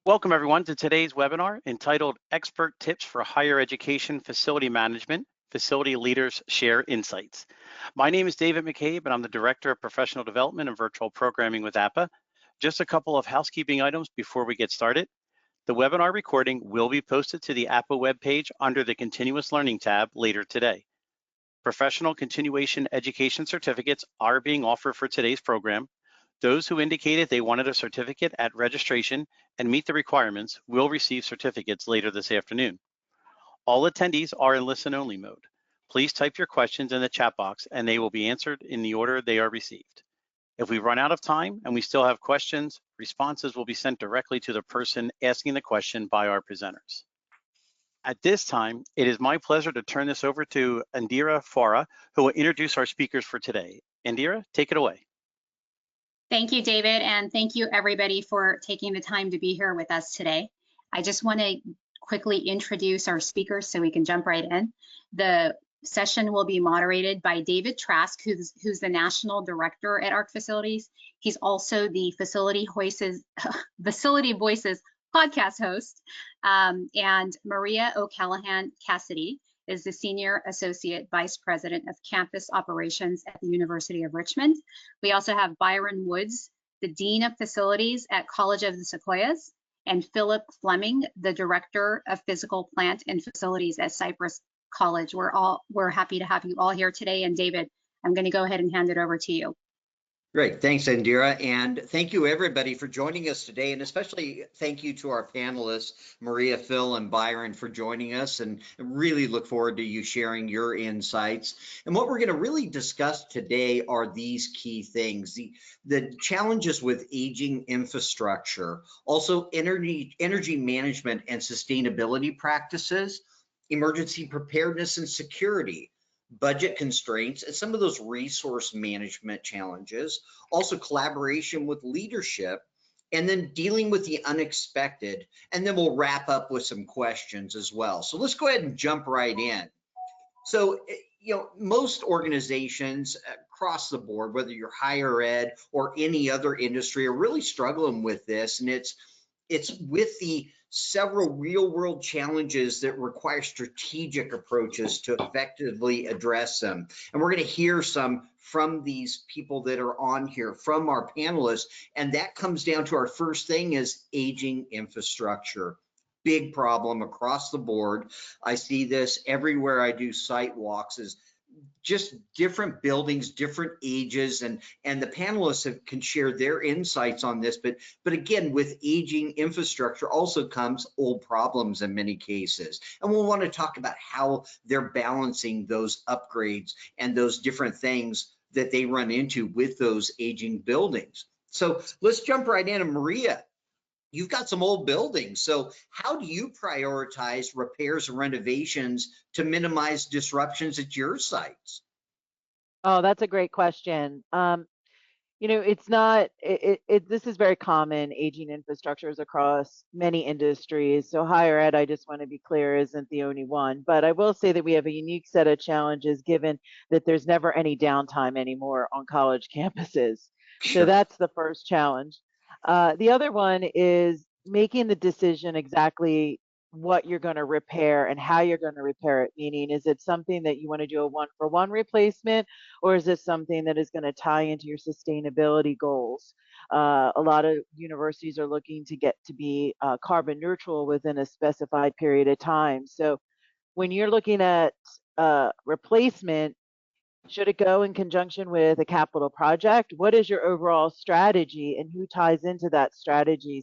Welcome everyone to today's webinar entitled Expert Tips for Higher Education Facility Management, Facility Leaders Share Insights. My name is David McCabe and I'm the Director of Professional Development and Virtual Programming with APA. Just a couple of housekeeping items before we get started. The webinar recording will be posted to the APA webpage under the Continuous Learning tab later today. Professional Continuation Education certificates are being offered for today's program. Those who indicated they wanted a certificate at registration and meet the requirements will receive certificates later this afternoon. All attendees are in listen-only mode. Please type your questions in the chat box and they will be answered in the order they are received. If we run out of time and we still have questions, responses will be sent directly to the person asking the question by our presenters. At this time, it is my pleasure to turn this over to Indira Farah, who will introduce our speakers for today. Indira, take it away. Thank you, David, and thank you everybody for taking the time to be here with us today. I just want to quickly introduce our speakers so we can jump right in. The session will be moderated by David Trask, who's the National Director at ARC Facilities. He's also the Facility Voices podcast host, and Maria O'Callaghan Cassidy is the Senior Associate Vice President of Campus Operations at the University of Richmond. We also have Byron Woods, the Dean of Facilities at College of the Sequoias, and Philip Fleming, the Director of Physical Plant and Facilities at Cypress College. We're happy to have you all here today. And David, I'm going to go ahead and hand it over to you. Great, thanks Indira, and thank you everybody for joining us today, and especially thank you to our panelists, Maria, Phil, and Byron for joining us, and really look forward to you sharing your insights. And what we're going to really discuss today are these key things: the challenges with aging infrastructure, also energy management and sustainability practices, emergency preparedness and security, budget constraints, and some of those resource management challenges, also collaboration with leadership, and then dealing with the unexpected. And then we'll wrap up with some questions as well. So let's go ahead and jump right in. So, most organizations across the board, whether you're higher ed or any other industry, are really struggling with this. And it's with the several real-world challenges that require strategic approaches to effectively address them. And we're going to hear some from these people that are on here, from our panelists, and that comes down to our first thing is aging infrastructure. Big problem across the board. I see this everywhere I do site walks, is just different buildings, different ages, and the panelists can share their insights on this. But again, with aging infrastructure also comes old problems in many cases, and we'll want to talk about how they're balancing those upgrades and those different things that they run into with those aging buildings. So let's jump right in. And Maria, you've got some old buildings. So how do you prioritize repairs and renovations to minimize disruptions at your sites? Oh, that's a great question. It's not, this is very common, aging infrastructures across many industries. So higher ed, I just want to be clear, isn't the only one. But I will say that we have a unique set of challenges given that there's never any downtime anymore on college campuses. Sure. So that's the first challenge. The other one is making the decision exactly what you're going to repair and how you're going to repair it. Meaning, is it something that you want to do a one-for-one replacement, or is it something that is going to tie into your sustainability goals? A lot of universities are looking to get to be carbon neutral within a specified period of time. So when you're looking at replacement, should it go in conjunction with a capital project? What is your overall strategy and who ties into that strategy?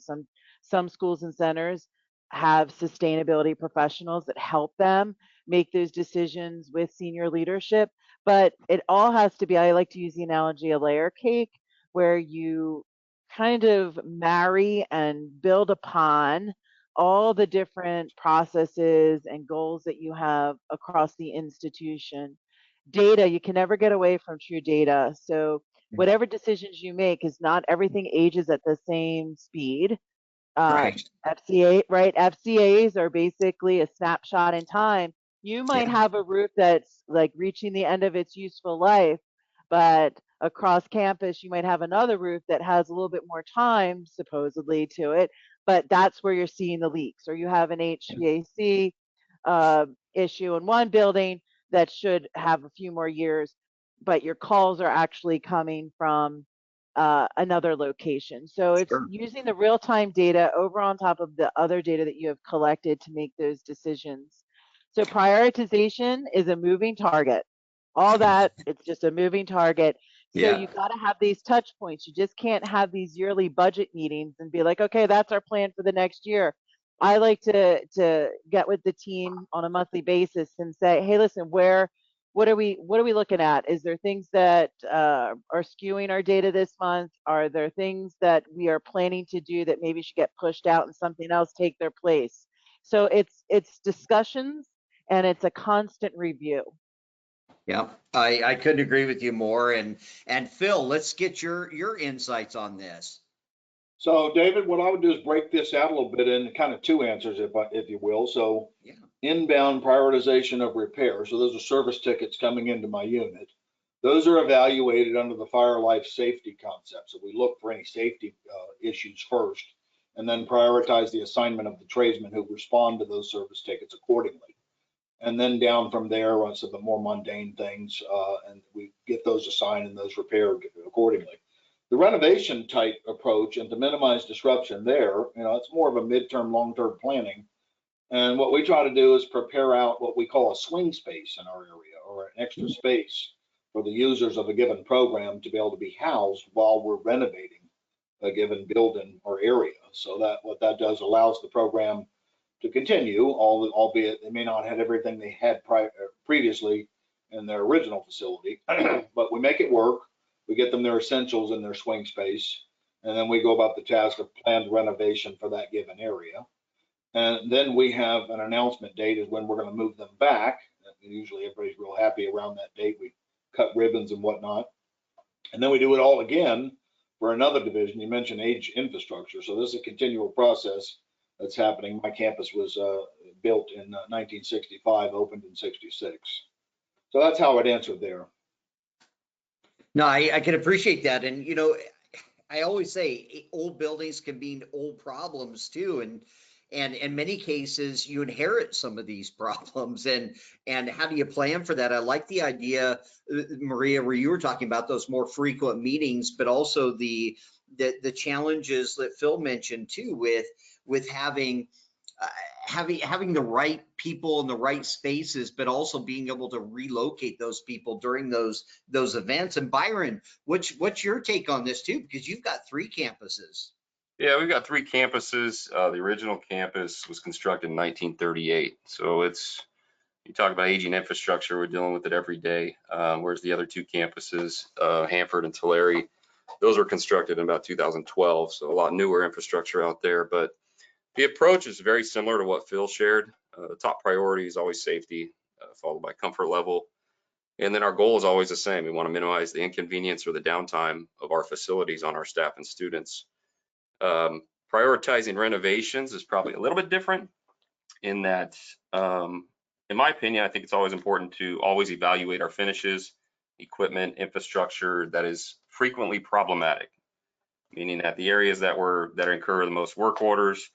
Some schools and centers have sustainability professionals that help them make those decisions with senior leadership, but it all has to be, I like to use the analogy of layer cake, where you kind of marry and build upon all the different processes and goals that you have across the institution. Data, you can never get away from true data. So whatever decisions you make, is not everything ages at the same speed. Right. FCAs are basically a snapshot in time. You might have a roof that's like reaching the end of its useful life, but across campus, you might have another roof that has a little bit more time supposedly to it, but that's where you're seeing the leaks. Or you have an HVAC issue in one building that should have a few more years, but your calls are actually coming from another location. So it's Sure. using the real-time data over on top of the other data that you have collected to make those decisions. So prioritization is a moving target. All that, it's just a moving target. So Yeah. you got to have these touch points. You just can't have these yearly budget meetings and be like, okay, that's our plan for the next year. I like to get with the team on a monthly basis and say, hey, listen, what are we looking at? Is there things that are skewing our data this month? Are there things that we are planning to do that maybe should get pushed out and something else take their place? So it's discussions and it's a constant review. Yeah, I couldn't agree with you more. And Phil, let's get your insights on this. So David, what I would do is break this out a little bit into kind of two answers, if you will. So Yeah. inbound prioritization of repair. So those are service tickets coming into my unit. Those are evaluated under the fire life safety concept. So we look for any safety issues first, and then prioritize the assignment of the tradesmen who respond to those service tickets accordingly. And then down from there on to the more mundane things, and we get those assigned and those repaired accordingly. The renovation type approach, and to minimize disruption there, it's more of a midterm, long-term planning. And what we try to do is prepare out what we call a swing space in our area, or an extra space for the users of a given program to be able to be housed while we're renovating a given building or area. So that what that does allows the program to continue, albeit they may not have everything they had previously in their original facility, but we make it work. We get them their essentials in their swing space, and then we go about the task of planned renovation for that given area. And then we have an announcement date is when we're going to move them back. And usually everybody's real happy around that date. We cut ribbons and whatnot. And then we do it all again for another division. You mentioned age infrastructure. So this is a continual process that's happening. My campus was built in 1965, opened in 66. So that's how I'd answer there. No, I can appreciate that. And, I always say old buildings can mean old problems too. And in many cases, you inherit some of these problems. And how do you plan for that? I like the idea, Maria, where you were talking about those more frequent meetings, but also the challenges that Phil mentioned too, with having the right people in the right spaces, but also being able to relocate those people during those events. And Byron, what's your take on this too? Because you've got 3 campuses. Yeah, we've got 3 campuses. The original campus was constructed in 1938. So you talk about aging infrastructure, we're dealing with it every day. Whereas the other 2 campuses, Hanford and Tulare, those were constructed in about 2012. So a lot newer infrastructure out there. But the approach is very similar to what Phil shared. The top priority is always safety, followed by comfort level. And then our goal is always the same. We want to minimize the inconvenience or the downtime of our facilities on our staff and students. Prioritizing renovations is probably a little bit different in that, in my opinion, I think it's always important to always evaluate our finishes, equipment, infrastructure that is frequently problematic, meaning that the areas that incur the most work orders,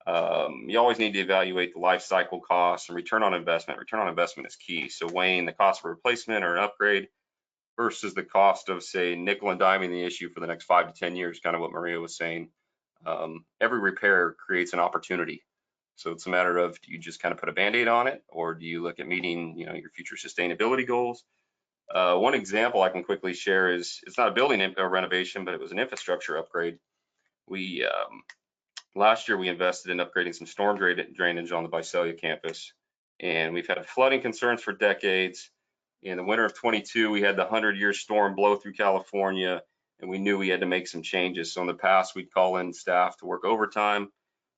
you always need to evaluate the life cycle costs and return on investment. Return on investment is key. So weighing the cost of a replacement or an upgrade versus the cost of, say, nickel and diming the issue for the next 5 to 10 years, kind of what Maria was saying. Every repair creates an opportunity. So it's a matter of, do you just kind of put a Band-Aid on it, or do you look at meeting, your future sustainability goals? One example I can quickly share is, it's not a building renovation, but it was an infrastructure upgrade. Last year we invested in upgrading some storm drainage on the Visalia campus, and we've had flooding concerns for decades. In the winter of 22, we had the 100-year storm blow through California, and we knew we had to make some changes. So in the past, we'd call in staff to work overtime,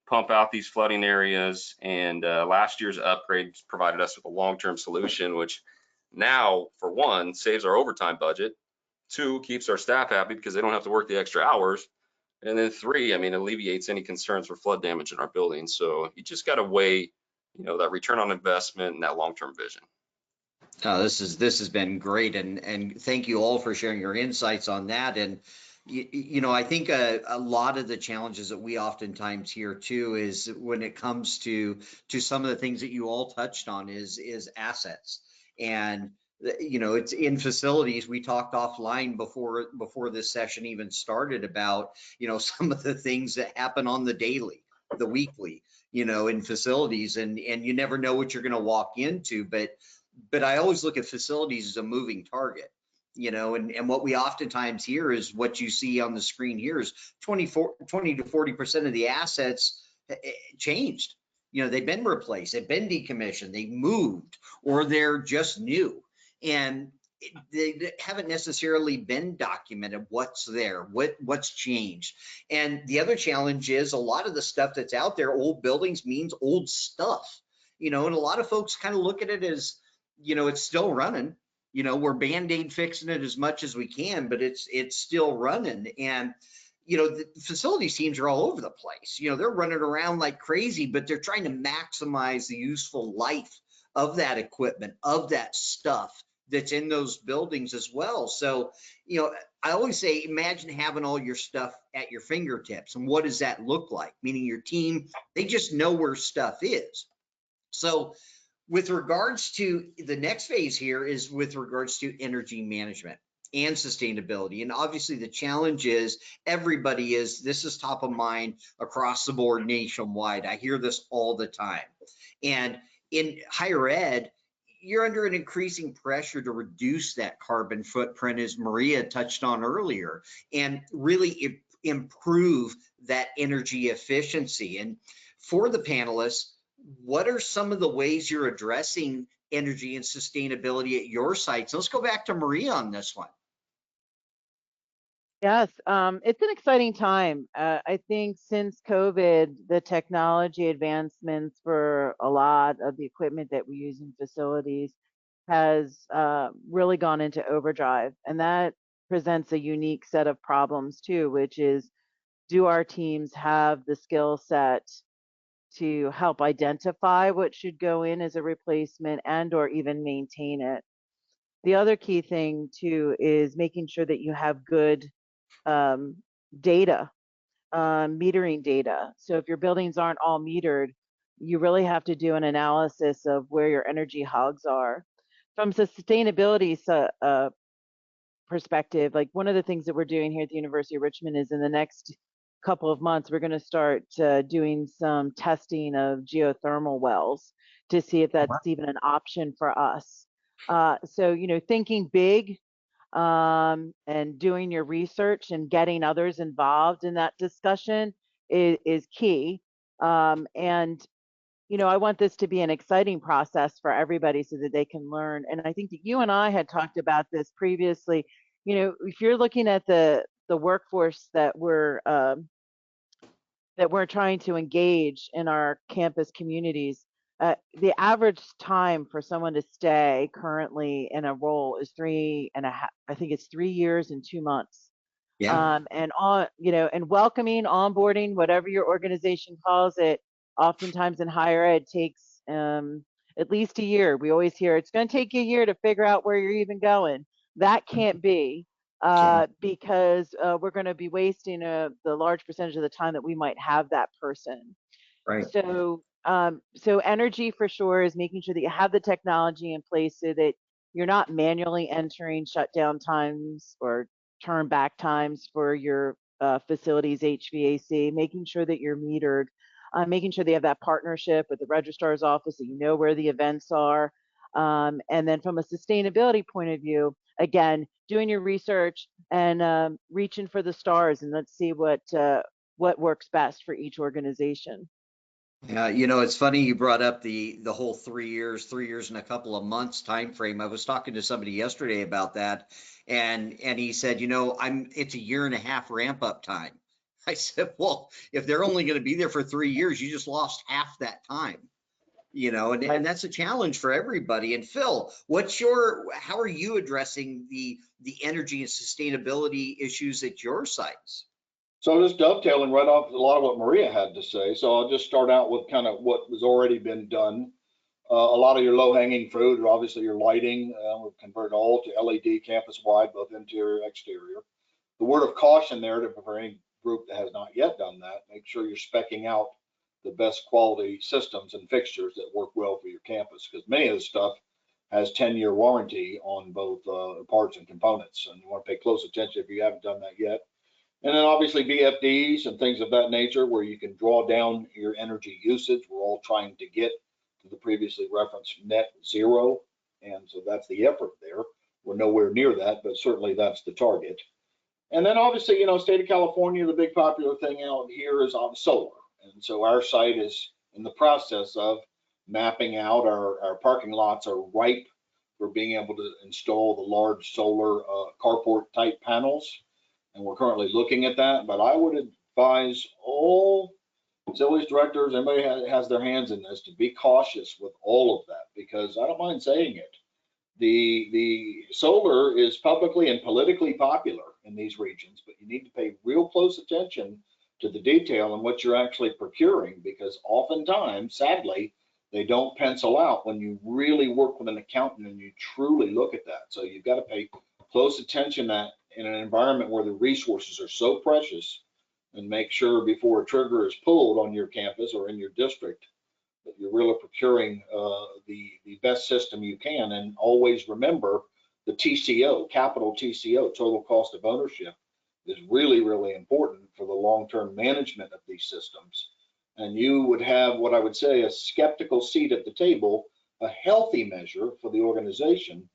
pump out these flooding areas, and last year's upgrade provided us with a long-term solution, which now, for one, saves our overtime budget, 2, keeps our staff happy because they don't have to work the extra hours, and then 3, alleviates any concerns for flood damage in our buildings. So you just got to weigh, that return on investment and that long-term vision. This has been great, and thank you all for sharing your insights on that. And I think a lot of the challenges that we oftentimes hear too is when it comes to some of the things that you all touched on is assets. And it's in facilities. We talked offline before this session even started about some of the things that happen on the daily, the weekly, in facilities, and you never know what you're going to walk into. But I always look at facilities as a moving target. And what we oftentimes hear is what you see on the screen here is 20 to 40% of the assets changed. They've been replaced, they've been decommissioned, they moved, or they're just new. And they haven't necessarily been documented what's there, what's changed. And the other challenge is a lot of the stuff that's out there, old buildings means old stuff, and a lot of folks kind of look at it as, it's still running. We're Band-Aid fixing it as much as we can, but it's still running. And, the facilities teams are all over the place. They're running around like crazy, but they're trying to maximize the useful life of that equipment, of that stuff that's in those buildings as well. So, I always say, imagine having all your stuff at your fingertips. And what does that look like? Meaning your team, they just know where stuff is. So, with regards to the next phase here is with regards to energy management and sustainability. And obviously the challenge is this is top of mind across the board nationwide. I hear this all the time. And in higher ed, you're under an increasing pressure to reduce that carbon footprint, as Maria touched on earlier, and really improve that energy efficiency. And for the panelists, what are some of the ways you're addressing energy and sustainability at your sites? Let's go back to Maria on this one. Yes, it's an exciting time. I think since COVID, the technology advancements for a lot of the equipment that we use in facilities has really gone into overdrive. And that presents a unique set of problems too, which is, do our teams have the skill set to help identify what should go in as a replacement and or even maintain it? The other key thing too is making sure that you have good data, metering data. So if your buildings aren't all metered, you really have to do an analysis of where your energy hogs are. From sustainability perspective, like one of the things that we're doing here at the University of Richmond is in the next couple of months, we're going to start doing some testing of geothermal wells to see if that's even an option for us. So, thinking big, and doing your research and getting others involved in that discussion is key. And, I want this to be an exciting process for everybody so that they can learn. And I think that you and I had talked about this previously. If you're looking at the workforce that we're trying to engage in our campus communities, the average time for someone to stay currently in a role is 3.5. I think it's 3 years and 2 months. Yeah. And welcoming, onboarding, whatever your organization calls it, oftentimes in higher ed takes at least a year. We always hear it's going to take you a year to figure out where you're even going. That can't be, because we're going to be wasting the large percentage of the time that we might have that person. Right. So energy for sure is making sure that you have the technology in place so that you're not manually entering shutdown times or turn back times for your facilities HVAC, making sure that you're metered, making sure they have that partnership with the registrar's office, that you know where the events are. And then from a sustainability point of view, again, doing your research and reaching for the stars, and let's see what works best for each organization. Yeah, it's funny you brought up the whole 3 years and a couple of months time frame. I was talking to somebody yesterday about that, and he said, it's a 1.5 year ramp up time. I said, well, if they're only going to be there for 3 years, you just lost half that time. And that's a challenge for everybody. And Phil, how are you addressing the energy and sustainability issues at your sites? So just dovetailing right off a lot of what Maria had to say. So I'll just start out with kind of what has already been done. A lot of your low-hanging fruit, obviously your lighting. We've converted all to LED campus-wide, both interior and exterior. the word of caution there for any group that has not yet done that, make sure you're speccing out the best quality systems and fixtures that work well for your campus, because many of the stuff has 10-year warranty on both parts and components, and you want to pay close attention if you haven't done that yet. And then obviously VFDs and things of that nature where you can draw down your energy usage. We're all trying to get to the previously referenced net zero, and so that's the effort there. We're nowhere near that, but certainly that's the target. And then obviously, state of California, the big popular thing out here is on solar. And so our site is in the process of mapping out our parking lots are ripe for being able to install the large solar carport type panels. And we're currently looking at that, but I would advise all facilities directors, anybody has their hands in this, to be cautious with all of that, because I don't mind saying it. The solar is publicly and politically popular in these regions, but you need to pay real close attention to the detail and what you're actually procuring, because oftentimes, sadly, they don't pencil out when you really work with an accountant and you truly look at that. So you've got to pay close attention that in an environment where the resources are so precious, and make sure before a trigger is pulled on your campus or in your district that you're really procuring the best system you can. And always remember the TCO, capital TCO, total cost of ownership, is really, really important for the long-term management of these systems. And you would have what I would say a skeptical seat at the table, a healthy measure for the organization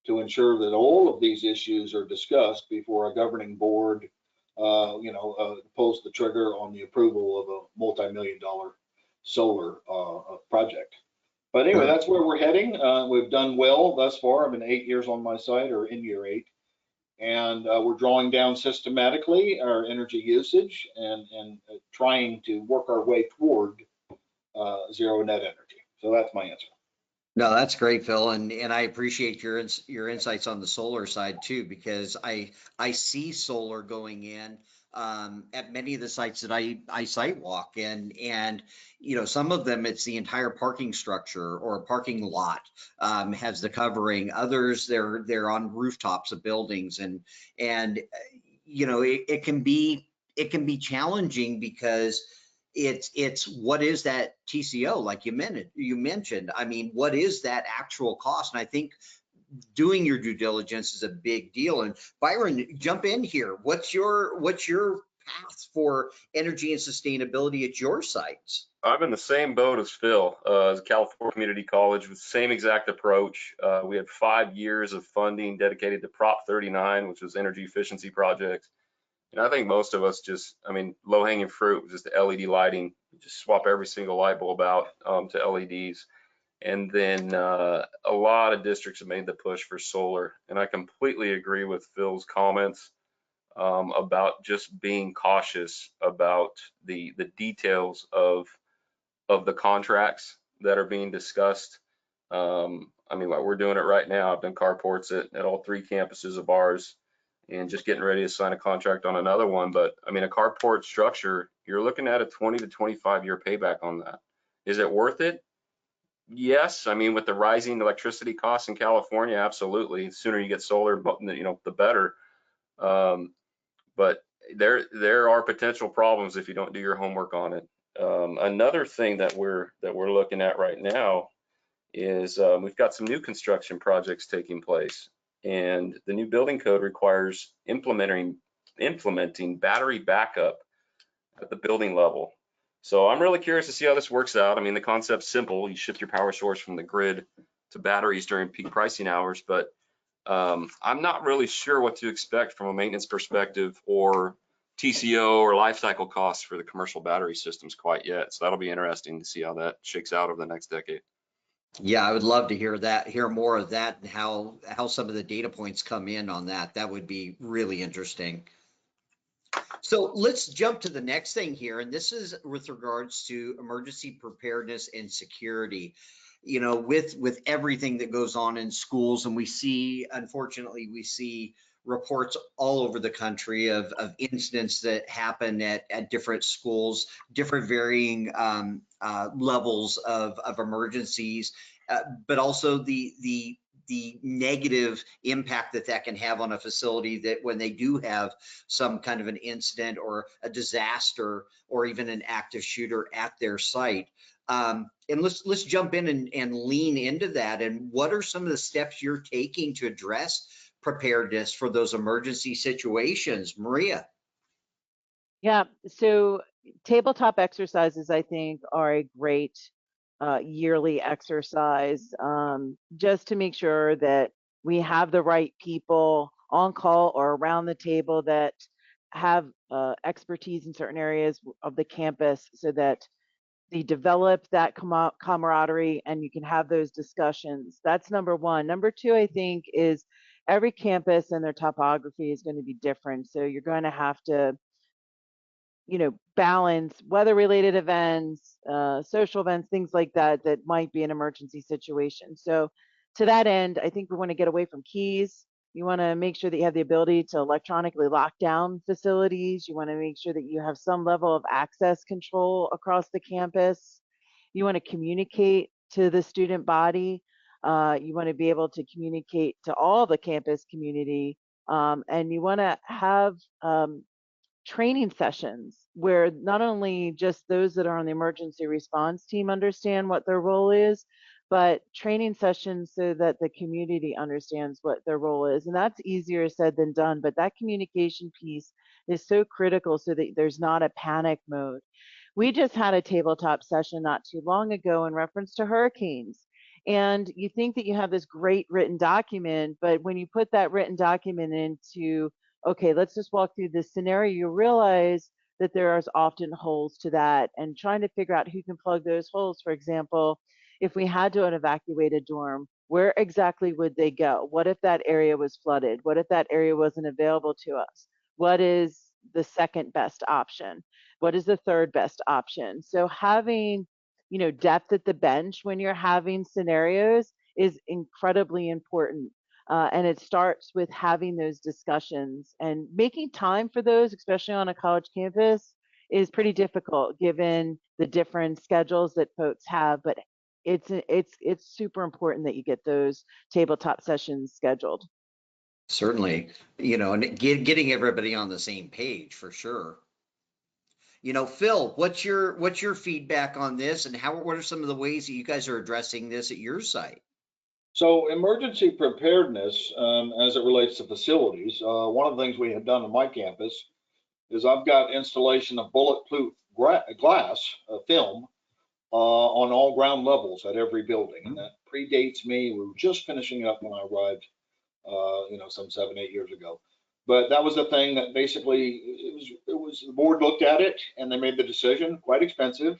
to ensure that all of these issues are discussed before a governing board, pulls the trigger on the approval of a multi-million-dollar solar project. But anyway, that's where we're heading. We've done well thus far. I've been 8 years on my site, or in year 8, and we're drawing down systematically our energy usage and trying to work our way toward zero net energy. So that's my answer. No, that's great, Phil, and I appreciate your insights on the solar side too, because I see solar going in at many of the sites that I site walk, and some of them it's the entire parking structure or parking lot has the covering. Others they're on rooftops of buildings, and it can be challenging because it's what is that TCO, like you mentioned. I mean, what is that actual cost? And I think doing your due diligence is a big deal. And Byron, jump in here. What's your path for energy and sustainability at your sites? I'm in the same boat as Phil, as a California Community College with the same exact approach. We had 5 years of funding dedicated to Prop 39, which was energy efficiency projects. And I think most of us low hanging fruit was just the LED lighting. Just swap every single light bulb out to LEDs. And then a lot of districts have made the push for solar. And I completely agree with Phil's comments about just being cautious about the details of the contracts that are being discussed. Like we're doing it right now. I've done carports at all 3 campuses of ours, and just getting ready to sign a contract on another one. But a carport structure, you're looking at a 20 to 25 year payback on that. Is it worth it? Yes. With the rising electricity costs in California, absolutely. The sooner you get solar, the better. But there are potential problems if you don't do your homework on it. Another thing that we're looking at right now is we've got some new construction projects taking place. And the new building code requires implementing battery backup at the building level. So I'm really curious to see how this works out. The concept's simple. You shift your power source from the grid to batteries during peak pricing hours, but I'm not really sure what to expect from a maintenance perspective or TCO or life cycle costs for the commercial battery systems quite yet. So that'll be interesting to see how that shakes out over the next decade. Yeah, I would love to hear more of that, and how some of the data points come in on that. That would be really interesting. So let's jump to the next thing here, and this is with regards to emergency preparedness and security. With everything that goes on in schools, and unfortunately, we see reports all over the country of incidents that happen at different schools, different varying levels of emergencies, but also the the negative impact that can have on a facility that when they do have some kind of an incident or a disaster or even an active shooter at their site. And let's jump in and lean into that. And what are some of the steps you're taking to address preparedness for those emergency situations? Maria. Yeah, so tabletop exercises, I think, are a great yearly exercise, just to make sure that we have the right people on call or around the table that have expertise in certain areas of the campus, so that they develop that camaraderie and you can have those discussions. That's number one. Number two, I think, is every campus and their topography is going to be different. So you're going to have to, balance weather-related events, social events, things like that, that might be an emergency situation. So to that end, I think we want to get away from keys. You want to make sure that you have the ability to electronically lock down facilities. You want to make sure that you have some level of access control across the campus. You want to communicate to the student body. You want to be able to communicate to all the campus community. And you want to have training sessions where not only just those that are on the emergency response team understand what their role is, but training sessions so that the community understands what their role is. And that's easier said than done, but that communication piece is so critical so that there's not a panic mode. We just had a tabletop session not too long ago in reference to hurricanes. And you think that you have this great written document, but when you put that written document into, okay, let's just walk through this scenario, you realize that there is often holes to that, and trying to figure out who can plug those holes. For example, if we had to evacuate a dorm, where exactly would they go? What if that area was flooded? What if that area wasn't available to us? What is the second best option? What is the third best option? So having, depth at the bench when you're having scenarios is incredibly important. And it starts with having those discussions, and making time for those, especially on a college campus, is pretty difficult given the different schedules that folks have. But it's super important that you get those tabletop sessions scheduled. Certainly, and getting everybody on the same page for sure. Phil, what's your feedback on this, and what are some of the ways that you guys are addressing this at your site? So emergency preparedness, as it relates to facilities, one of the things we have done on my campus is I've got installation of bulletproof glass film on all ground levels at every building, and that predates me. We were just finishing up when I arrived, some 7-8 years ago. But that was the thing that basically it was the board looked at it and they made the decision. Quite expensive,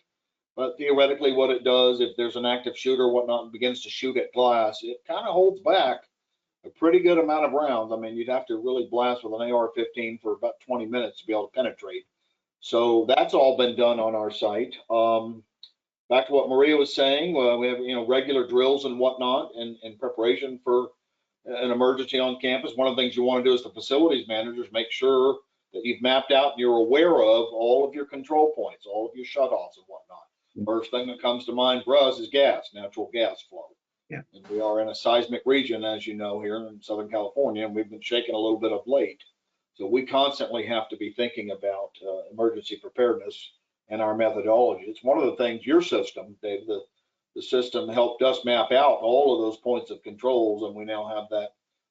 but theoretically, what it does, if there's an active shooter or whatnot and begins to shoot at glass, it kind of holds back a pretty good amount of rounds. I mean, you'd have to really blast with an AR-15 for about 20 minutes to be able to penetrate. So that's all been done on our site. Back to what Maria was saying, we have regular drills and whatnot in preparation for an emergency on campus. One of the things you want to do as the facilities managers, make sure that you've mapped out and you're aware of all of your control points, all of your shutoffs and whatnot. First thing that comes to mind for us is gas, natural gas flow. Yeah. And we are in a seismic region, as you know, here in Southern California, and we've been shaking a little bit of late. So we constantly have to be thinking about emergency preparedness and our methodology. It's one of the things your system, Dave, the system helped us map out all of those points of controls, and we now have that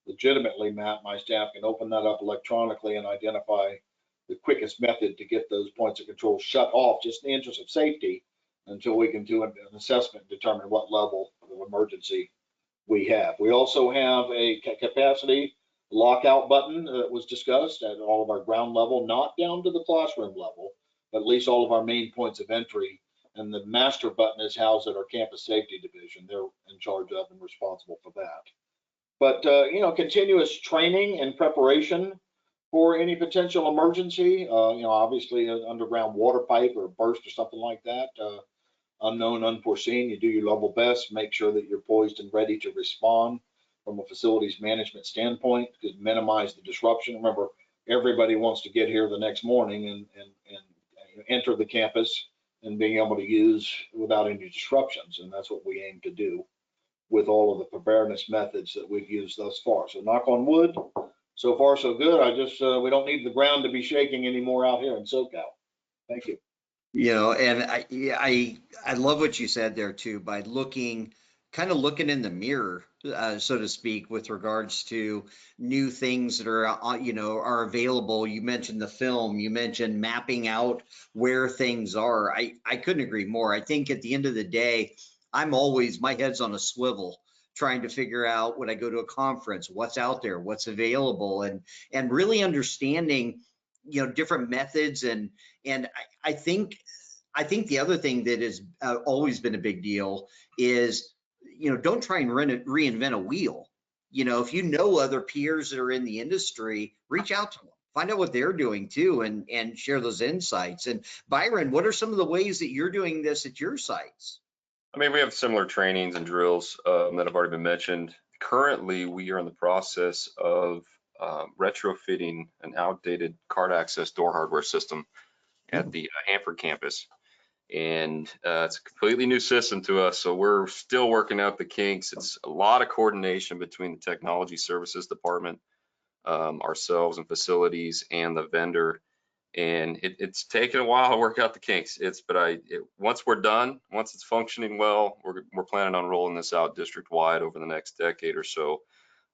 legitimately mapped. My staff can open that up electronically and identify the quickest method to get those points of control shut off, just in the interest of safety, until we can do an assessment and determine what level of emergency we have. We also have a capacity lockout button that was discussed at all of our ground level, not down to the classroom level, but at least all of our main points of entry. And the master button is housed at our campus safety division. They're in charge of and responsible for that. But, continuous training and preparation for any potential emergency, obviously an underground water pipe or a burst or something like that, unknown, unforeseen, you do your level best, make sure that you're poised and ready to respond from a facilities management standpoint to minimize the disruption. Remember, everybody wants to get here the next morning and enter the campus and being able to use without any disruptions, and that's what we aim to do. with all of the preparedness methods that we've used thus far. So knock on wood, so far so good. We don't need the ground to be shaking anymore out here in SoCal. Thank you. You know, and I love what you said there too, by kind of looking in the mirror, so to speak, with regards to new things that are, are available. You mentioned the film, you mentioned mapping out where things are. I couldn't agree more. I think at the end of the day, my head's on a swivel trying to figure out when I go to a conference, what's out there, what's available, and really understanding, different methods. And I think the other thing that has always been a big deal is, don't try and reinvent a wheel. If you know other peers that are in the industry, reach out to them, find out what they're doing too, and share those insights. And Byron, what are some of the ways that you're doing this at your sites? I mean, we have similar trainings and drills that have already been mentioned. Currently, we are in the process of retrofitting an outdated card access door hardware system at the Hanford campus. And it's a completely new system to us, so we're still working out the kinks. It's a lot of coordination between the technology services department, ourselves and facilities, and the vendor. And it's taken a while to work out the kinks. Once we're done, once it's functioning well, we're planning on rolling this out district wide over the next decade or so.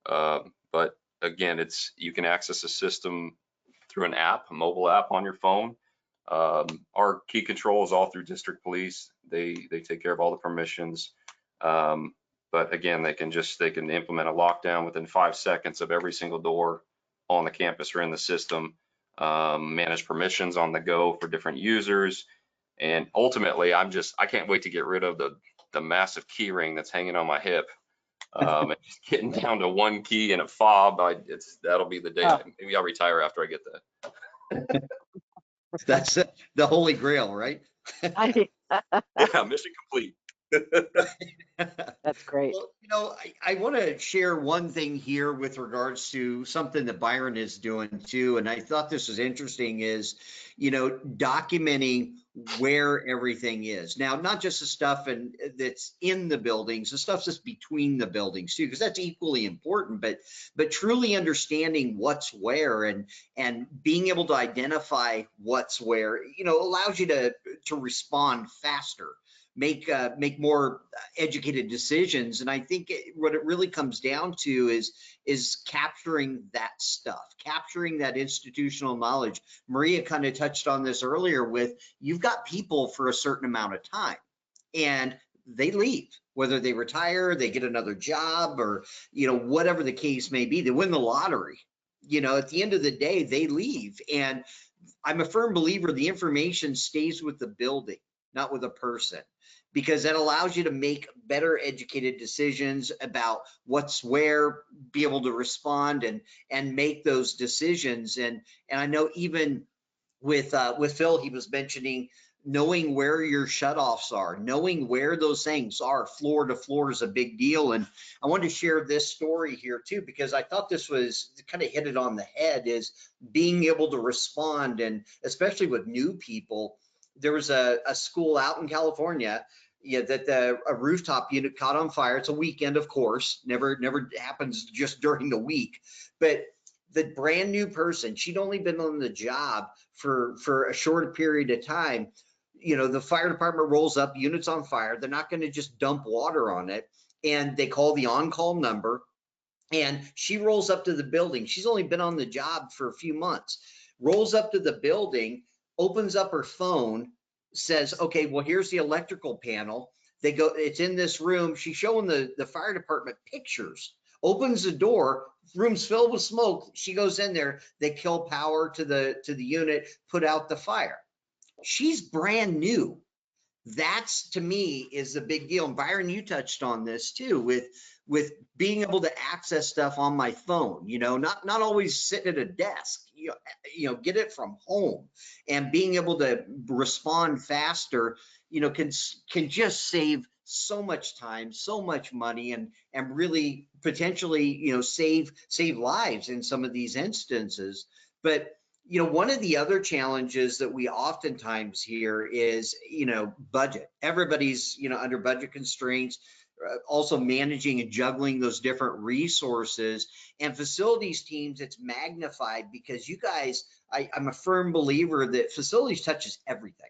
But again, you can access the system through an app, a mobile app on your phone. Our key control is all through district police. They take care of all the permissions. But again, they can implement a lockdown within 5 seconds of every single door on the campus or in the system, manage permissions on the go for different users. And ultimately, I can't wait to get rid of the massive key ring that's hanging on my hip. And just getting down to one key and a fob, that'll be the day. Maybe I'll retire after I get that. That's the holy grail, right? Yeah, mission complete. That's great. Well, I want to share one thing here with regards to something that Byron is doing too. And I thought this was interesting is, documenting where everything is. Now, not just the stuff that's in the buildings, the stuff that's between the buildings too, because that's equally important, but truly understanding what's where and being able to identify what's where, allows you to respond faster. Make more educated decisions. And I think what it really comes down to is capturing that stuff, capturing that institutional knowledge. Maria kind of touched on this earlier with, you've got people for a certain amount of time and they leave, whether they retire, they get another job, or, whatever the case may be, they win the lottery. At the end of the day, they leave. And I'm a firm believer the information stays with the building, not with a person, because that allows you to make better educated decisions about what's where, be able to respond and make those decisions. And I know even with Phil, he was mentioning knowing where your shutoffs are, knowing where those things are. Floor to floor is a big deal. And I wanted to share this story here too, because I thought this was kind of hit it on the head, is being able to respond. And especially with new people, there was a school out in California, that a rooftop unit caught on fire. It's a weekend, of course, never happens just during the week, but the brand new person, she'd only been on the job for a short period of time. The fire department rolls up, units on fire. They're not going to just dump water on it. And they call the on-call number, and she rolls up to the building. She's only been on the job for a few months, rolls up to the building, opens up her phone, says, okay, well, here's the electrical panel. They go, it's in this room. She's showing the fire department pictures, opens the door, room's filled with smoke. She goes in there, they kill power to the unit, put out the fire. She's brand new. That's, to me, is the big deal. And Byron, you touched on this too, with being able to access stuff on my phone, not always sitting at a desk, get it from home, and being able to respond faster, can just save so much time, so much money, and really potentially, save lives in some of these instances. But one of the other challenges that we oftentimes hear is, budget. Everybody's, under budget constraints. also managing and juggling those different resources. And facilities teams, it's magnified because you guys, I'm a firm believer that facilities touches everything.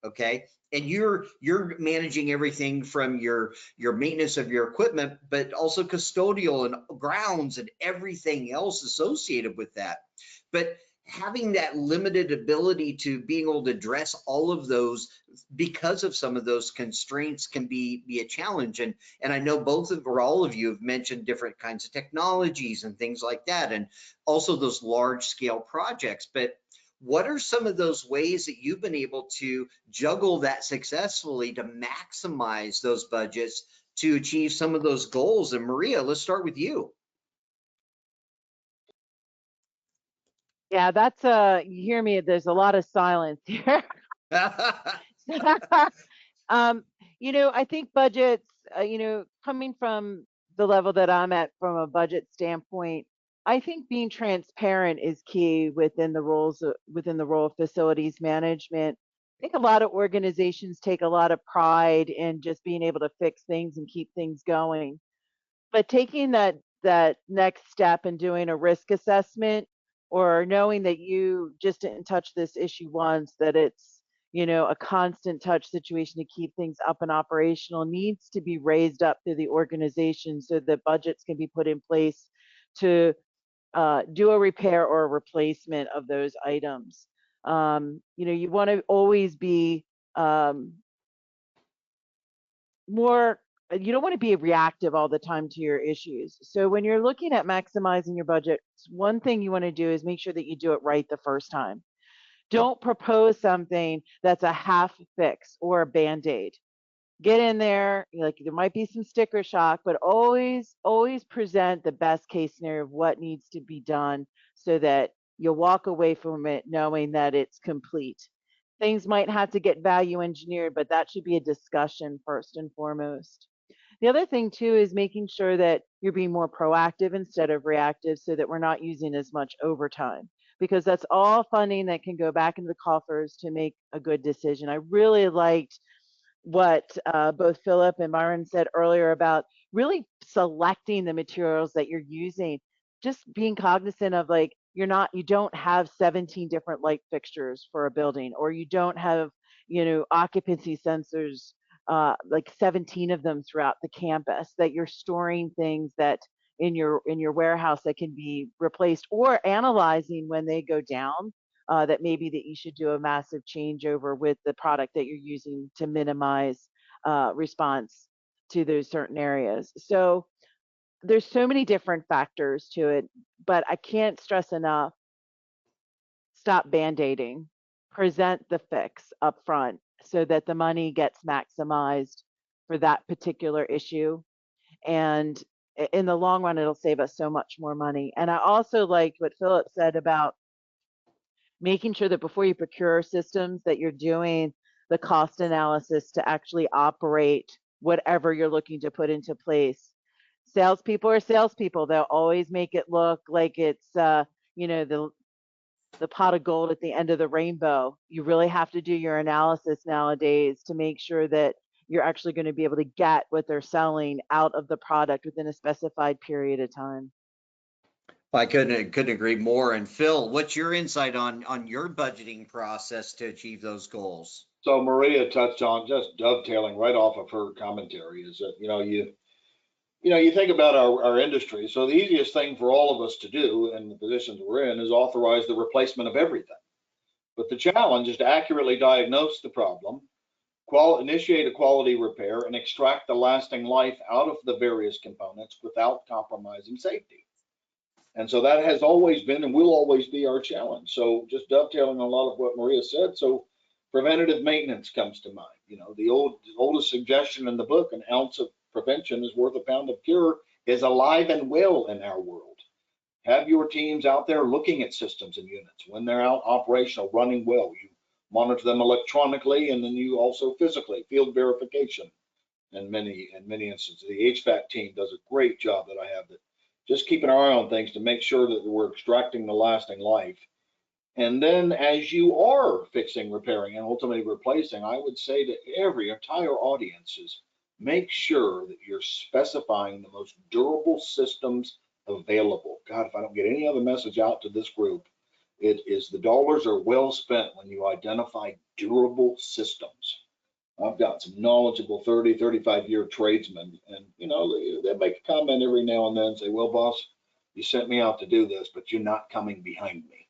Okay. And you're managing everything from your maintenance of your equipment, but also custodial and grounds and everything else associated with that. But having that limited ability to being able to address all of those because of some of those constraints can be a challenge. And I know both of or all of you have mentioned different kinds of technologies and things like that, and also those large scale projects. But what are some of those ways that you've been able to juggle that successfully to maximize those budgets to achieve some of those goals? And Maria, let's start with you. Yeah, that's you hear me, there's a lot of silence here. I think budgets, coming from the level that I'm at from a budget standpoint, I think being transparent is key within the within the role of facilities management. I think a lot of organizations take a lot of pride in just being able to fix things and keep things going. But taking that next step and doing a risk assessment, or knowing that you just didn't touch this issue once, that it's a constant touch situation to keep things up and operational, needs to be raised up through the organization so that budgets can be put in place to do a repair or a replacement of those items. You want to always be you don't want to be reactive all the time to your issues. So when you're looking at maximizing your budget, one thing you want to do is make sure that you do it right the first time. Don't propose something that's a half fix or a band-aid. Get in there, there might be some sticker shock, but always present the best case scenario of what needs to be done so that you'll walk away from it knowing that it's complete. Things might have to get value engineered, but that should be a discussion first and foremost. The other thing too is making sure that you're being more proactive instead of reactive so that we're not using as much overtime, because that's all funding that can go back into the coffers to make a good decision. I really liked what both Philip and Myron said earlier about really selecting the materials that you're using, just being cognizant of you don't have 17 different light fixtures for a building, or you don't have, occupancy sensors, 17 of them throughout the campus, that you're storing things that in your warehouse that can be replaced, or analyzing when they go down, that maybe that you should do a massive changeover with the product that you're using to minimize response to those certain areas. So there's so many different factors to it, but I can't stress enough, stop band-aiding, present the fix up front so that the money gets maximized for that particular issue. And in the long run, it'll save us so much more money. And I also liked what Philip said about making sure that before you procure systems that you're doing the cost analysis to actually operate whatever you're looking to put into place. Salespeople are salespeople. They'll always make it look like it's, the pot of gold at the end of the rainbow. You really have to do your analysis nowadays to make sure that you're actually going to be able to get what they're selling out of the product within a specified period of time. I couldn't agree more. And Phil, what's your insight on your budgeting process to achieve those goals? So Maria touched on, just dovetailing right off of her commentary, is that you think about our industry. So the easiest thing for all of us to do in the positions we're in is authorize the replacement of everything. But the challenge is to accurately diagnose the problem, initiate a quality repair, and extract the lasting life out of the various components without compromising safety. And so that has always been and will always be our challenge. So just dovetailing on a lot of what Maria said. So preventative maintenance comes to mind. The oldest suggestion in the book, an ounce of prevention is worth a pound of cure, is alive and well in our world. Have your teams out there looking at systems and units when they're out operational, running well. You monitor them electronically, and then you also physically field verification. In many instances, the HVAC team does a great job that I have, that just keep an eye on things to make sure that we're extracting the lasting life. And then as you are fixing, repairing, and ultimately replacing, I would say to every entire audience is make sure that you're specifying the most durable systems available. God, if I don't get any other message out to this group, it is the dollars are well spent when you identify durable systems. I've got some knowledgeable 30, 35-year tradesmen, and they make a comment every now and then and say, well, boss, you sent me out to do this, but you're not coming behind me.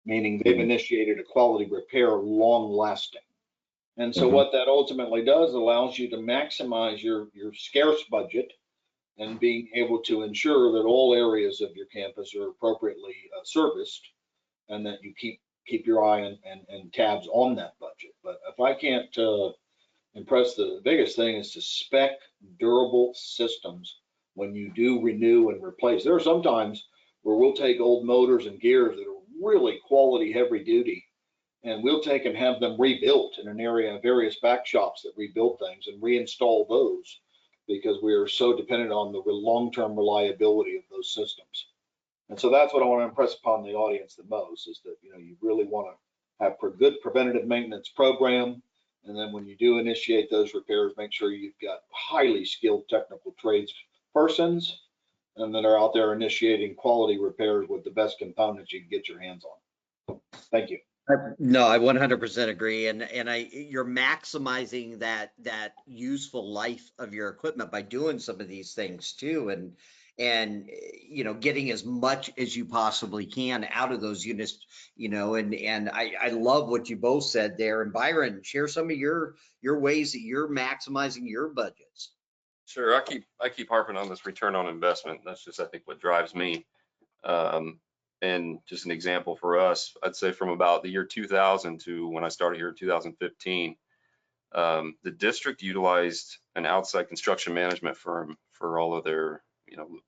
Meaning they've initiated a quality repair long lasting. And so what that ultimately does allows you to maximize your scarce budget and being able to ensure that all areas of your campus are appropriately serviced, and that you keep your eye and tabs on that budget. But if I can't impress, the biggest thing is to spec durable systems when you do renew and replace. There are some times where we'll take old motors and gears that are really quality heavy duty, and we'll take and have them rebuilt in an area of various back shops that rebuild things and reinstall those, because we are so dependent on the long-term reliability of those systems. And so that's what I want to impress upon the audience the most, is that you really want to have a good preventative maintenance program. And then when you do initiate those repairs, make sure you've got highly skilled technical trades persons and that are out there initiating quality repairs with the best components you can get your hands on. Thank you. No, I 100% agree, and you're maximizing that useful life of your equipment by doing some of these things too, and getting as much as you possibly can out of those units, and I love what you both said there. And Byron, share some of your ways that you're maximizing your budgets. Sure, I keep harping on this return on investment. That's just, I think, what drives me. And just an example for us, I'd say from about the year 2000 to when I started here in 2015, the district utilized an outside construction management firm for all of their,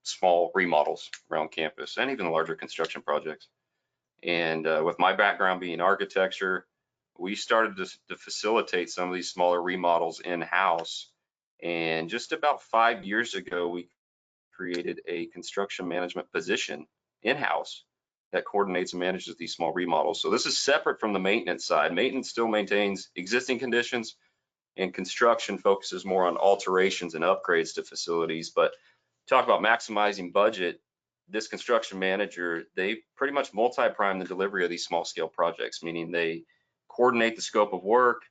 small remodels around campus and even larger construction projects. And with my background being architecture, we started to facilitate some of these smaller remodels in-house. And just about 5 years ago, we created a construction management position in-house that coordinates and manages these small remodels. So this is separate from the maintenance side. Maintenance still maintains existing conditions, and construction focuses more on alterations and upgrades to facilities. But talk about maximizing budget, this construction manager, they pretty much multi-prime the delivery of these small scale projects, meaning they coordinate the scope of work,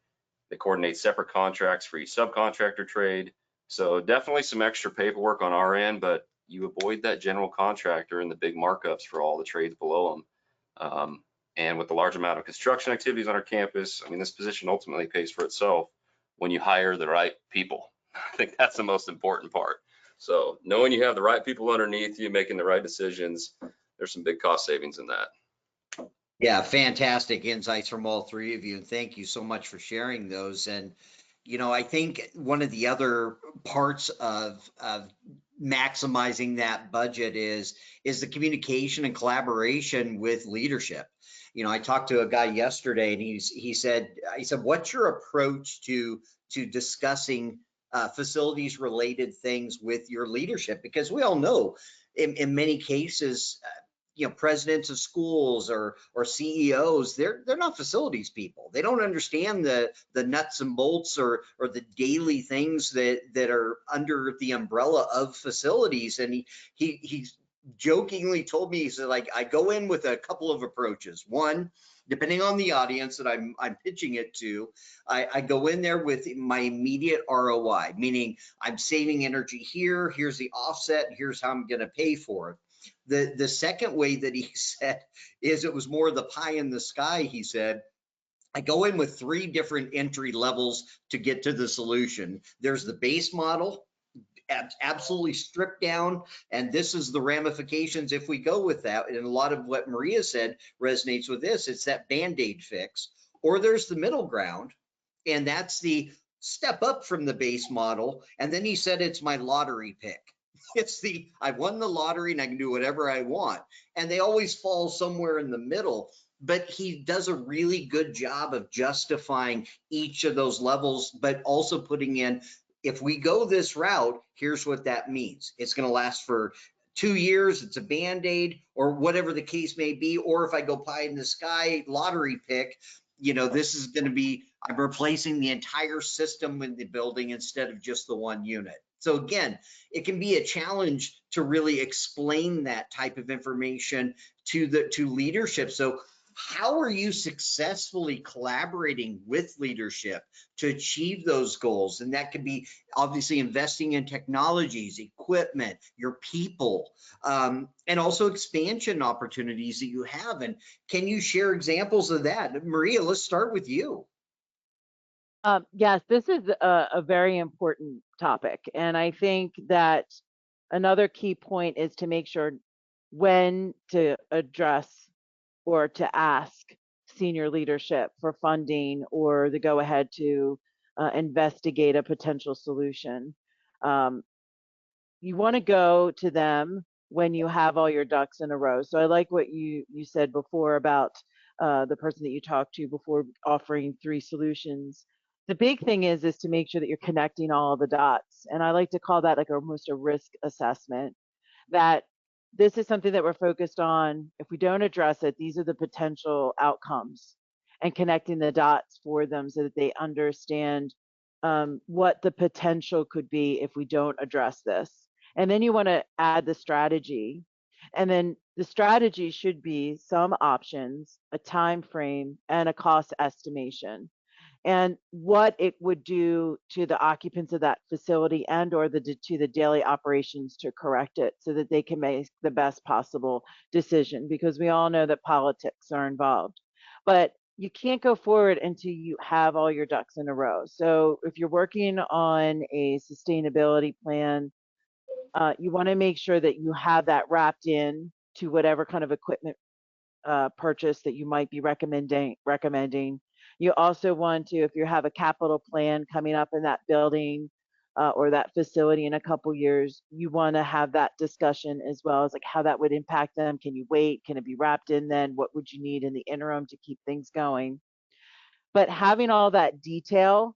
they coordinate separate contracts for each subcontractor trade. So definitely some extra paperwork on our end, but you avoid that general contractor and the big markups for all the trades below them. And with the large amount of construction activities on our campus, I mean, this position ultimately pays for itself when you hire the right people. I think that's the most important part. So knowing you have the right people underneath you, making the right decisions, there's some big cost savings in that. Yeah, fantastic insights from all three of you. And thank you so much for sharing those. And, I think one of the other parts of maximizing that budget is the communication and collaboration with leadership. I talked to a guy yesterday, and he said, what's your approach to discussing facilities related things with your leadership? Because we all know in many cases, presidents of schools or CEOs, they're not facilities people. They don't understand the nuts and bolts or the daily things that are under the umbrella of facilities. And he jokingly told me, he said, I go in with a couple of approaches. One, depending on the audience that I'm pitching it to, I go in there with my immediate ROI, meaning I'm saving energy here, here's the offset, here's how I'm going to pay for it. The second way that he said is, it was more the pie in the sky. He said, I go in with 3 different entry levels to get to the solution. There's the base model, absolutely stripped down, and this is the ramifications if we go with that. And a lot of what Maria said resonates with this. It's that Band-Aid fix. Or there's the middle ground, and that's the step up from the base model. And then he said, it's my lottery pick. It's I won the lottery and I can do whatever I want. And they always fall somewhere in the middle. But he does a really good job of justifying each of those levels, but also putting in, if we go this route, here's what that means. It's going to last for 2 years. It's a Band-Aid, or whatever the case may be. Or if I go pie in the sky lottery pick, this is going to be, I'm replacing the entire system in the building instead of just the one unit. So again, it can be a challenge to really explain that type of information to leadership. So how are you successfully collaborating with leadership to achieve those goals? And that could be obviously investing in technologies, equipment, your people, and also expansion opportunities that you have. And can you share examples of that? Maria, let's start with you. Yes, this is a very important topic. And I think that another key point is to make sure when to address or to ask senior leadership for funding or the go ahead to investigate a potential solution. You want to go to them when you have all your ducks in a row. So I like what you said before about the person that you talked to before offering 3 solutions. The big thing is to make sure that you're connecting all the dots. And I like to call that like almost a risk assessment, that this is something that we're focused on. If we don't address it, these are the potential outcomes, and connecting the dots for them so that they understand what the potential could be if we don't address this. And then you want to add the strategy. And then the strategy should be some options, a time frame, and a cost estimation, and what it would do to the occupants of that facility and or to the daily operations to correct it so that they can make the best possible decision, because we all know that politics are involved. But you can't go forward until you have all your ducks in a row. So if you're working on a sustainability plan, you want to make sure that you have that wrapped in to whatever kind of equipment purchase that you might be recommending. You also want to, if you have a capital plan coming up in that building or that facility in a couple years, you want to have that discussion as well as like how that would impact them. Can you wait? Can it be wrapped in then? What would you need in the interim to keep things going? But having all that detail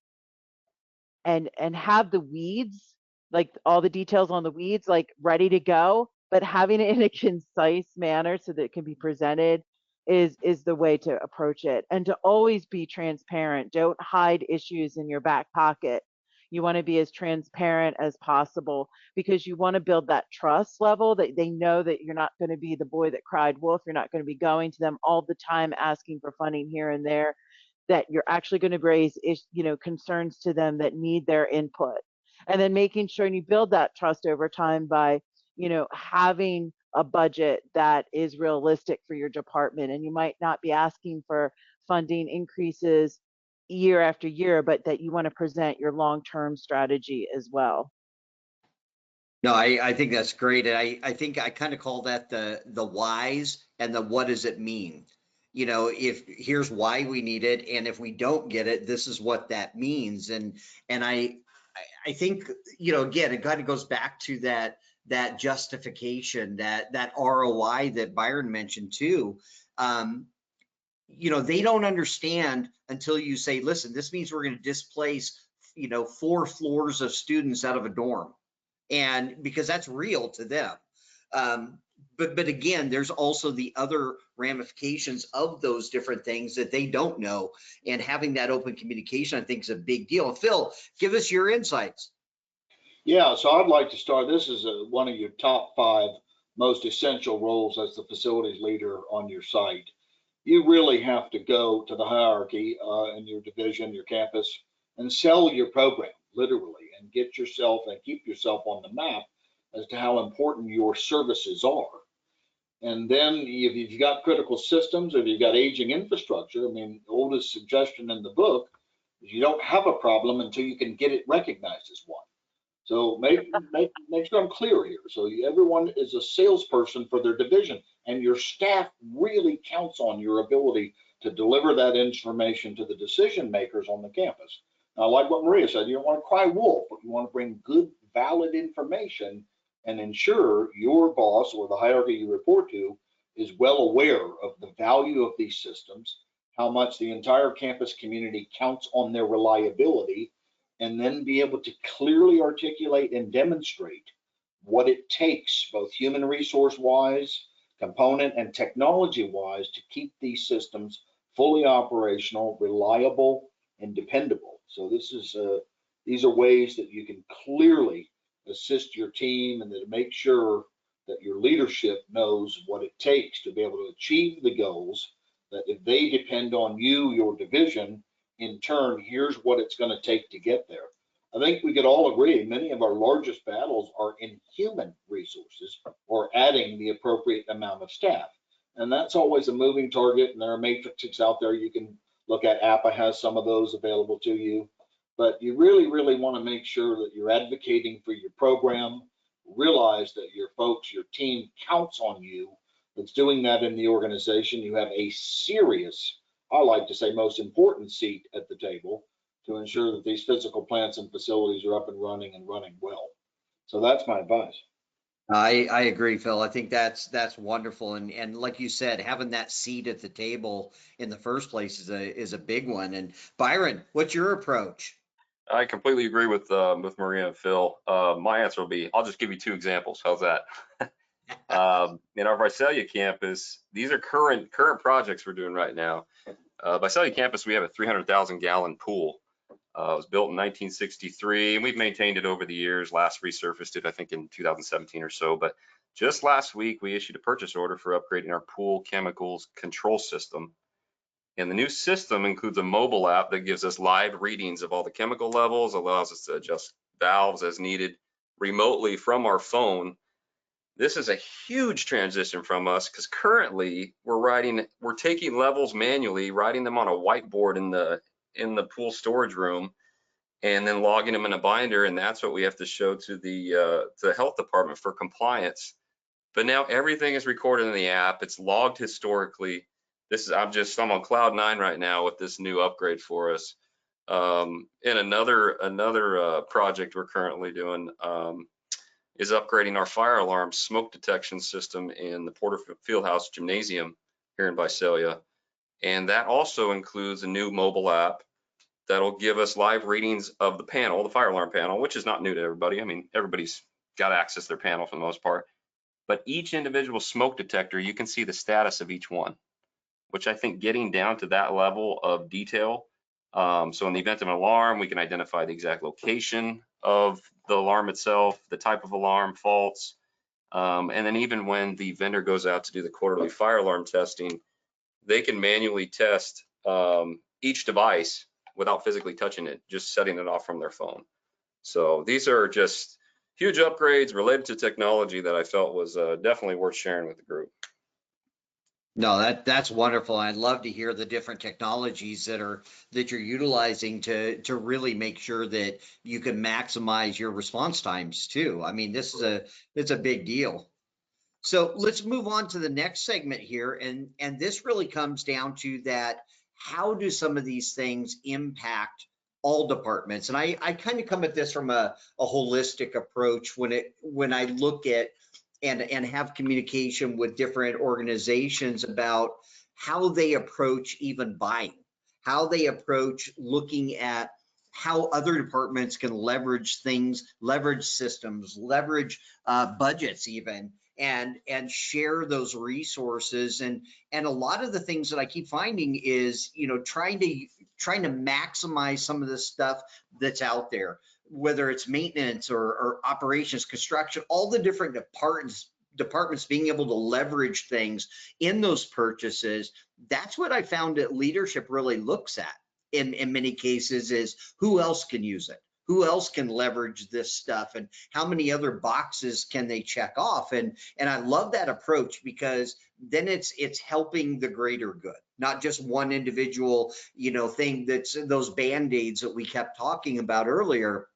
and have the weeds, like all the details on the weeds, like ready to go, but having it in a concise manner so that it can be presented is the way to approach it. And to always be transparent. Don't hide issues in your back pocket. You want to be as transparent as possible, because you want to build that trust level that they know that you're not going to be the boy that cried wolf. You're not going to be going to them all the time asking for funding here and there, that you're actually going to raise concerns to them that need their input. And then making sure you build that trust over time by having a budget that is realistic for your department. And you might not be asking for funding increases year after year, but that you want to present your long-term strategy as well. No, I think that's great. And I think I kind of call that the whys and the what does it mean? If here's why we need it, and if we don't get it, this is what that means. And I think, again, it kind of goes back to that justification, that ROI that Byron mentioned too. They don't understand until you say, listen, this means we're going to displace 4 floors of students out of a dorm, and because that's real to them. But again, there's also the other ramifications of those different things that they don't know, and having that open communication, I think, is a big deal. Phil, give us your insights. Yeah, so I'd like to start. This is one of your top 5 most essential roles as the facilities leader on your site. You really have to go to the hierarchy in your division, your campus, and sell your program, literally, and get yourself and keep yourself on the map as to how important your services are. And then if you've got critical systems, if you've got aging infrastructure, the oldest suggestion in the book is you don't have a problem until you can get it recognized as one. So make sure I'm clear here. So everyone is a salesperson for their division, and your staff really counts on your ability to deliver that information to the decision makers on the campus. Now, like what Maria said, you don't want to cry wolf, but you want to bring good, valid information and ensure your boss or the hierarchy you report to is well aware of the value of these systems, how much the entire campus community counts on their reliability, and then be able to clearly articulate and demonstrate what it takes, both human resource wise, component and technology wise, to keep these systems fully operational, reliable, and dependable. So these are ways that you can clearly assist your team and to make sure that your leadership knows what it takes to be able to achieve the goals, that if they depend on you, your division, in turn, here's what it's going to take to get there. I think we could all agree many of our largest battles are in human resources or adding the appropriate amount of staff. And that's always a moving target, and there are matrices out there you can look at. APA has some of those available to you. But you really, really want to make sure that you're advocating for your program, realize that your folks, your team counts on you, that's doing that in the organization. You have a serious, I like to say, most important seat at the table to ensure that these physical plants and facilities are up and running well. So that's my advice. I agree, Phil. I think that's wonderful. And like you said, having that seat at the table in the first place is a big one. And Byron, what's your approach? I completely agree with Maria and Phil. My answer will be, I'll just give you two examples. How's that? In our Visalia campus, these are current projects we're doing right now. Visalia campus, we have a 300,000 gallon pool. It was built in 1963, and we've maintained it over the years. Last resurfaced it, I think, in 2017 or so. But just last week, we issued a purchase order for upgrading our pool chemicals control system. And the new system includes a mobile app that gives us live readings of all the chemical levels, allows us to adjust valves as needed remotely from our phone. This is a huge transition from us because currently we're taking levels manually, writing them on a whiteboard in the pool storage room, and then logging them in a binder, and that's what we have to show to the health department for compliance. But now everything is recorded in the app. It's logged historically. I'm on cloud 9 right now with this new upgrade for us. And another project we're currently doing is upgrading our fire alarm smoke detection system in the Porter Fieldhouse Gymnasium here in Visalia. And that also includes a new mobile app that'll give us live readings of the panel, the fire alarm panel, which is not new to everybody. I mean, everybody's got access to their panel for the most part. But each individual smoke detector, you can see the status of each one, which I think getting down to that level of detail. So in the event of an alarm, we can identify the exact location of the alarm itself, the type of alarm, faults. And then even when the vendor goes out to do the quarterly fire alarm testing, they can manually test each device without physically touching it, just setting it off from their phone. So these are just huge upgrades related to technology that I felt was definitely worth sharing with the group. No, that's wonderful. I'd love to hear the different technologies that you're utilizing to really make sure that you can maximize your response times too. I mean, it's a big deal. So let's move on to the next segment here, and this really comes down to that. How do some of these things impact all departments? And I kind of come at this from a holistic approach when I look at and have communication with different organizations about how they approach even buying, how they approach looking at how other departments can leverage things, leverage systems, leverage budgets even, and share those resources. And a lot of the things that I keep finding is, trying to maximize some of the stuff that's out there, whether it's maintenance or operations, construction, all the different departments being able to leverage things in those purchases. That's what I found that leadership really looks at in many cases, is who else can use it? Who else can leverage this stuff, and how many other boxes can they check off? And I love that approach, because then it's helping the greater good, not just one individual, thing. That's those band-aids that we kept talking about earlier,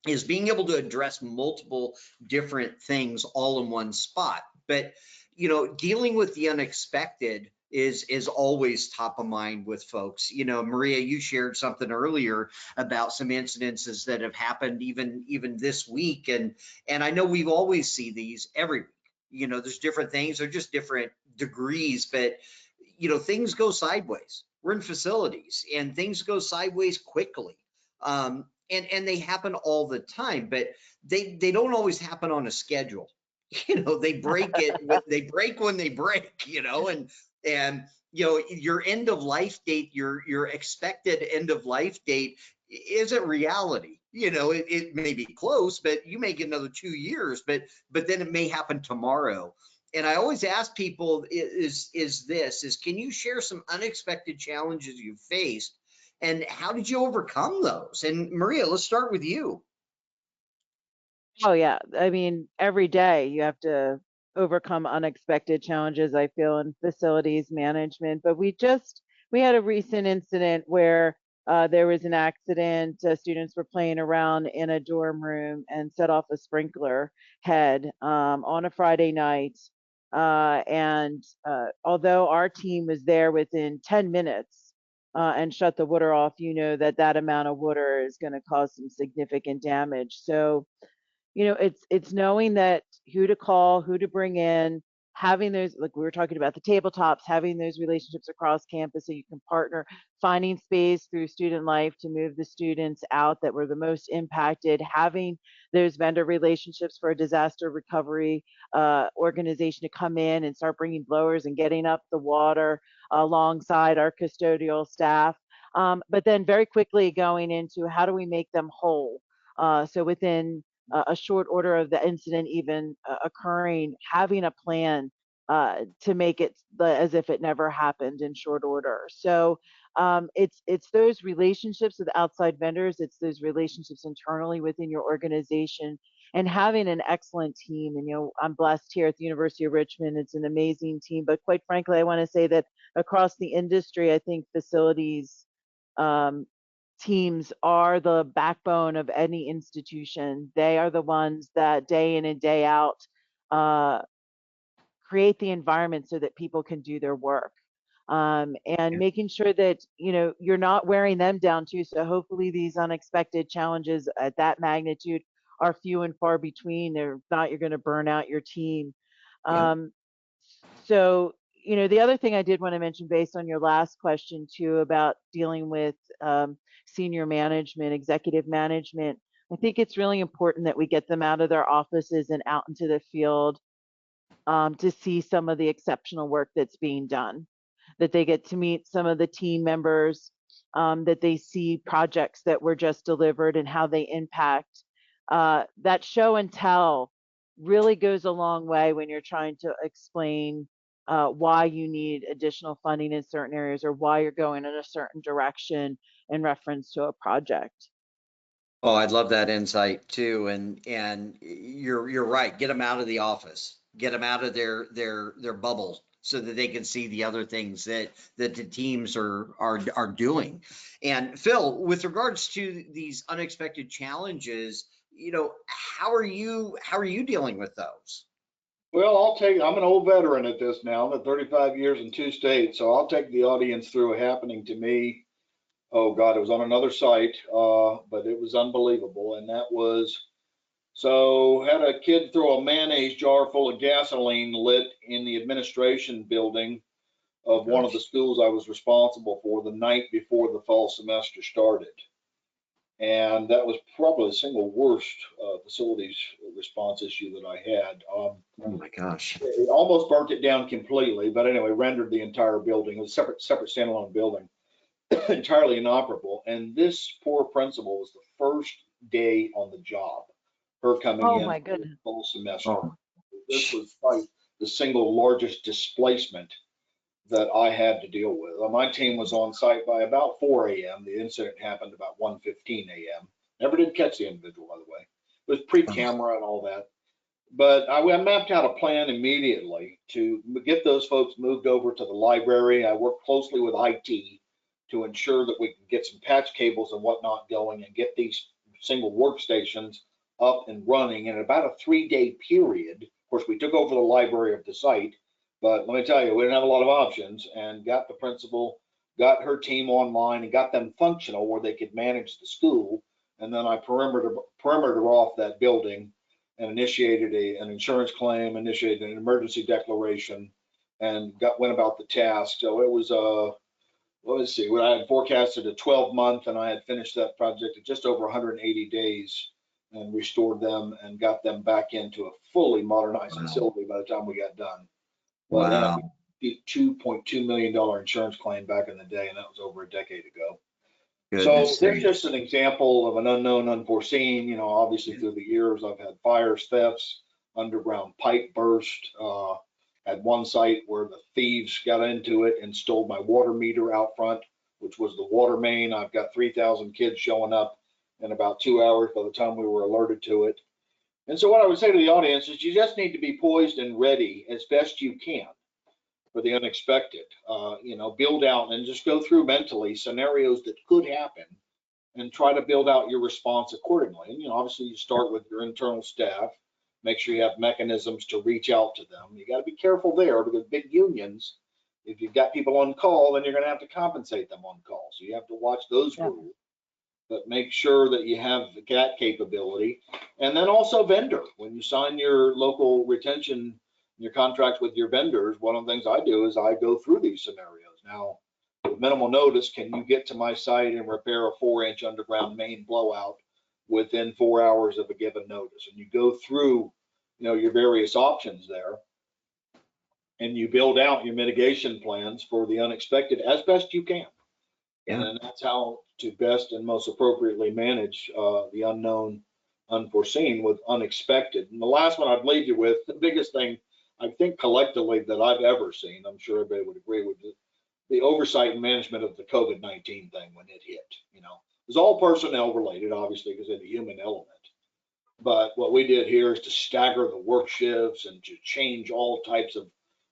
is being able to address multiple different things all in one spot. But, dealing with the unexpected is always top of mind with folks. Maria, you shared something earlier about some incidences that have happened even this week. And I know we've always see these every week. There's different things, they're just different degrees, but things go sideways. We're in facilities and things go sideways quickly. And they happen all the time, but they don't always happen on a schedule. They break it, they break when they break, and you know, your end of life date, your expected end of life date isn't reality. You know, it may be close, but you may get another 2 years, but then it may happen tomorrow. And I always ask people is can you share some unexpected challenges you faced and how did you overcome those? And Maria, let's start with you. Oh yeah, I mean, every day you have to overcome unexpected challenges, I feel, in facilities management. But we had a recent incident where there was an accident. Students were playing around in a dorm room and set off a sprinkler head on a Friday night. And although our team was there within 10 minutes and shut the water off, you know that that amount of water is going to cause some significant damage. So you know, it's knowing that who to call, who to bring in, having those, like we were talking about the tabletops, having those relationships across campus so you can partner, finding space through student life to move the students out that were the most impacted, having those vendor relationships for a disaster recovery organization to come in and start bringing blowers and getting up the water alongside our custodial staff. But then very quickly going into how do we make them whole? So within a short order of the incident even occurring, having a plan to make it as if it never happened in short order. So it's those relationships with outside vendors, it's those relationships internally within your organization, and having an excellent team. And you know, I'm blessed here at the University of Richmond. It's an amazing team, but quite frankly, I want to say that across the industry, I think facilities teams are the backbone of any institution. They are the ones that day in and day out create the environment so that people can do their work. And making sure that you know you're not wearing them down too. So hopefully these unexpected challenges at that magnitude are few and far between. If not, you're going to burn out your team. So you know the other thing I did want to mention based on your last question too about dealing with senior management, executive management, I think it's really important that we get them out of their offices and out into the field to see some of the exceptional work that's being done, that they get to meet some of the team members, that they see projects that were just delivered and how they impact. That show and tell really goes a long way when you're trying to explain why you need additional funding in certain areas or why you're going in a certain direction in reference to a project. Oh, I'd love that insight too. And you're right. Get them out of the office. Get them out of their bubble so that they can see the other things that the teams are doing. And Phil, with regards to these unexpected challenges, you know, how are you dealing with those? Well, I'm an old veteran at this now. I'm at 35 years in 2 states, so I'll take the audience through a happening to me. Oh God, it was on another site, but it was unbelievable. And that was, so had a kid throw a mayonnaise jar full of gasoline lit in the administration building of one of the schools I was responsible for the night before the fall semester started. And that was probably the single worst facilities response issue that I had. Oh my gosh. It almost burnt it down completely, but anyway, rendered the entire building. It was a separate standalone building. Entirely inoperable. And this poor principal was the first day on the job, her coming Oh in my for the goodness. full semester. Oh. This was like the single largest displacement that I had to deal with. My team was on site by about 4 a.m. The incident happened about 1:15 a.m. Never did catch the individual, by the way. It was pre-camera and all that. But I mapped out a plan immediately to get those folks moved over to the library. I worked closely with IT to ensure that we can get some patch cables and whatnot going and get these single workstations up and running in about a 3-day period. Of course, we took over the library of the site, but let me tell you, we didn't have a lot of options, and got the principal, got her team online and got them functional where they could manage the school. And then I perimeter off that building and initiated an insurance claim, initiated an emergency declaration, and went about the task. So it was let's see, I had forecasted a 12-month, and I had finished that project at just over 180 days and restored them and got them back into a fully modernized facility by the time we got done. But Wow. $2.2 million insurance claim back in the day, and that was over a decade ago. So Goodness there's sakes. just an example of an unknown, unforeseen. You know, obviously through the years, I've had fires, thefts, underground pipe burst. At one site where the thieves got into it and stole my water meter out front, which was the water main. I've got 3,000 kids showing up in about 2 hours by the time we were alerted to it. And so what I would say to the audience is you just need to be poised and ready as best you can for the unexpected. You know, build out and just go through mentally scenarios that could happen and try to build out your response accordingly. And, you know, obviously you start with your internal staff, make sure you have mechanisms to reach out to them. You got to be careful there because big unions, if you've got people on call, then you're going to have to compensate them on call. So you have to watch those rules, but make sure that you have that capability. And then also vendor, when you sign your local retention, your contracts with your vendors, one of the things I do is I go through these scenarios. Now, with minimal notice, can you get to my site and repair a 4-inch underground main blowout within 4 hours of a given notice? And you go through, you know, your various options there, and you build out your mitigation plans for the unexpected as best you can. Yeah. And that's how to best and most appropriately manage the unknown, unforeseen with unexpected. And the last one I'd leave you with, the biggest thing I think collectively that I've ever seen, I'm sure everybody would agree with it, the oversight and management of the COVID-19 thing when it hit. You know, it was all personnel related, obviously, because of the human element. But what we did here is to stagger the work shifts and to change all types of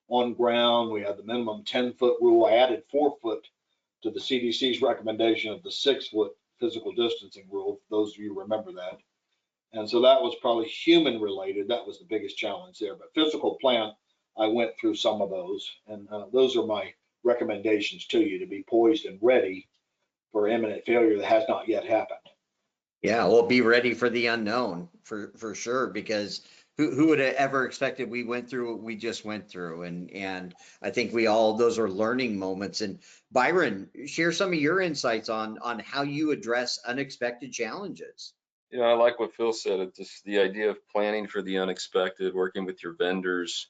on ground. We had the minimum 10-foot rule. I added 4 foot to the CDC's recommendation of the 6-foot physical distancing rule. Those of you remember that. And so that was probably human related. That was the biggest challenge there. But physical plant, I went through some of those. And those are my recommendations to you, to be poised and ready for imminent failure that has not yet happened. Yeah, well, be ready for the unknown for sure, because who would have ever expected we went through what we just went through? And I think we all, those are learning moments. And Byron, share some of your insights on how you address unexpected challenges. You know, I like what Phil said. It's just the idea of planning for the unexpected, working with your vendors.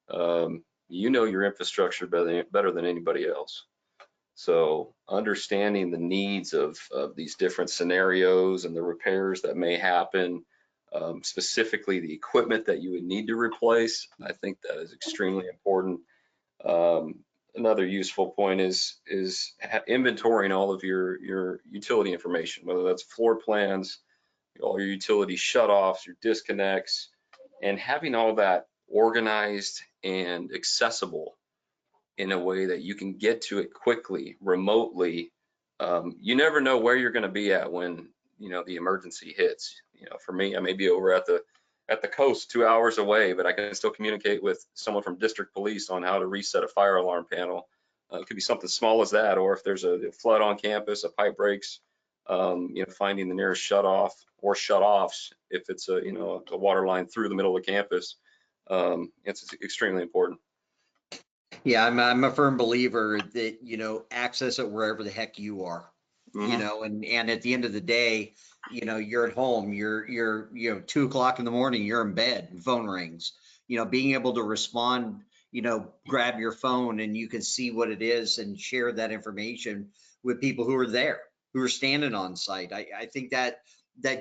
You know your infrastructure better than anybody else. So understanding the needs of these different scenarios and the repairs that may happen, specifically the equipment that you would need to replace, I think that is extremely important. Another useful point is inventorying all of your utility information, whether that's floor plans, all your utility shutoffs, your disconnects, and having all that organized and accessible in a way that you can get to it quickly, remotely. You never know where you're going to be at when, you know, the emergency hits. You know, for me, I may be over at the coast 2 hours away, but I can still communicate with someone from district police on how to reset a fire alarm panel. It could be something small as that, or if there's a flood on campus, a pipe breaks, you know, finding the nearest shut off or shut offs if it's a, you know, a water line through the middle of the campus. It's extremely important. Yeah, I'm a firm believer that, you know, access it wherever the heck you are, you know, and at the end of the day, you know, you're at home, you're, you know, 2 o'clock in the morning, you're in bed, phone rings, you know, being able to respond, you know, grab your phone and you can see what it is and share that information with people who are there, who are standing on site. I think that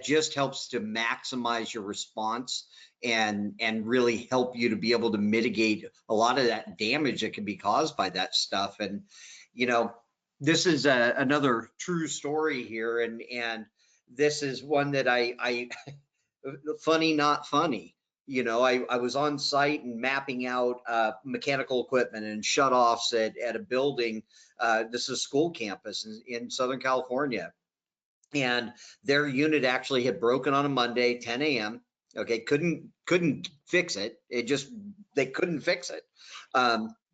just helps to maximize your response and really help you to be able to mitigate a lot of that damage that can be caused by that stuff. And, you know, this is another true story here. And this is one that I funny, not funny. You know, I was on site and mapping out mechanical equipment and shutoffs at a building. This is a school campus in Southern California. And their unit actually had broken on a Monday, 10 a.m. Okay, couldn't fix it. They couldn't fix it.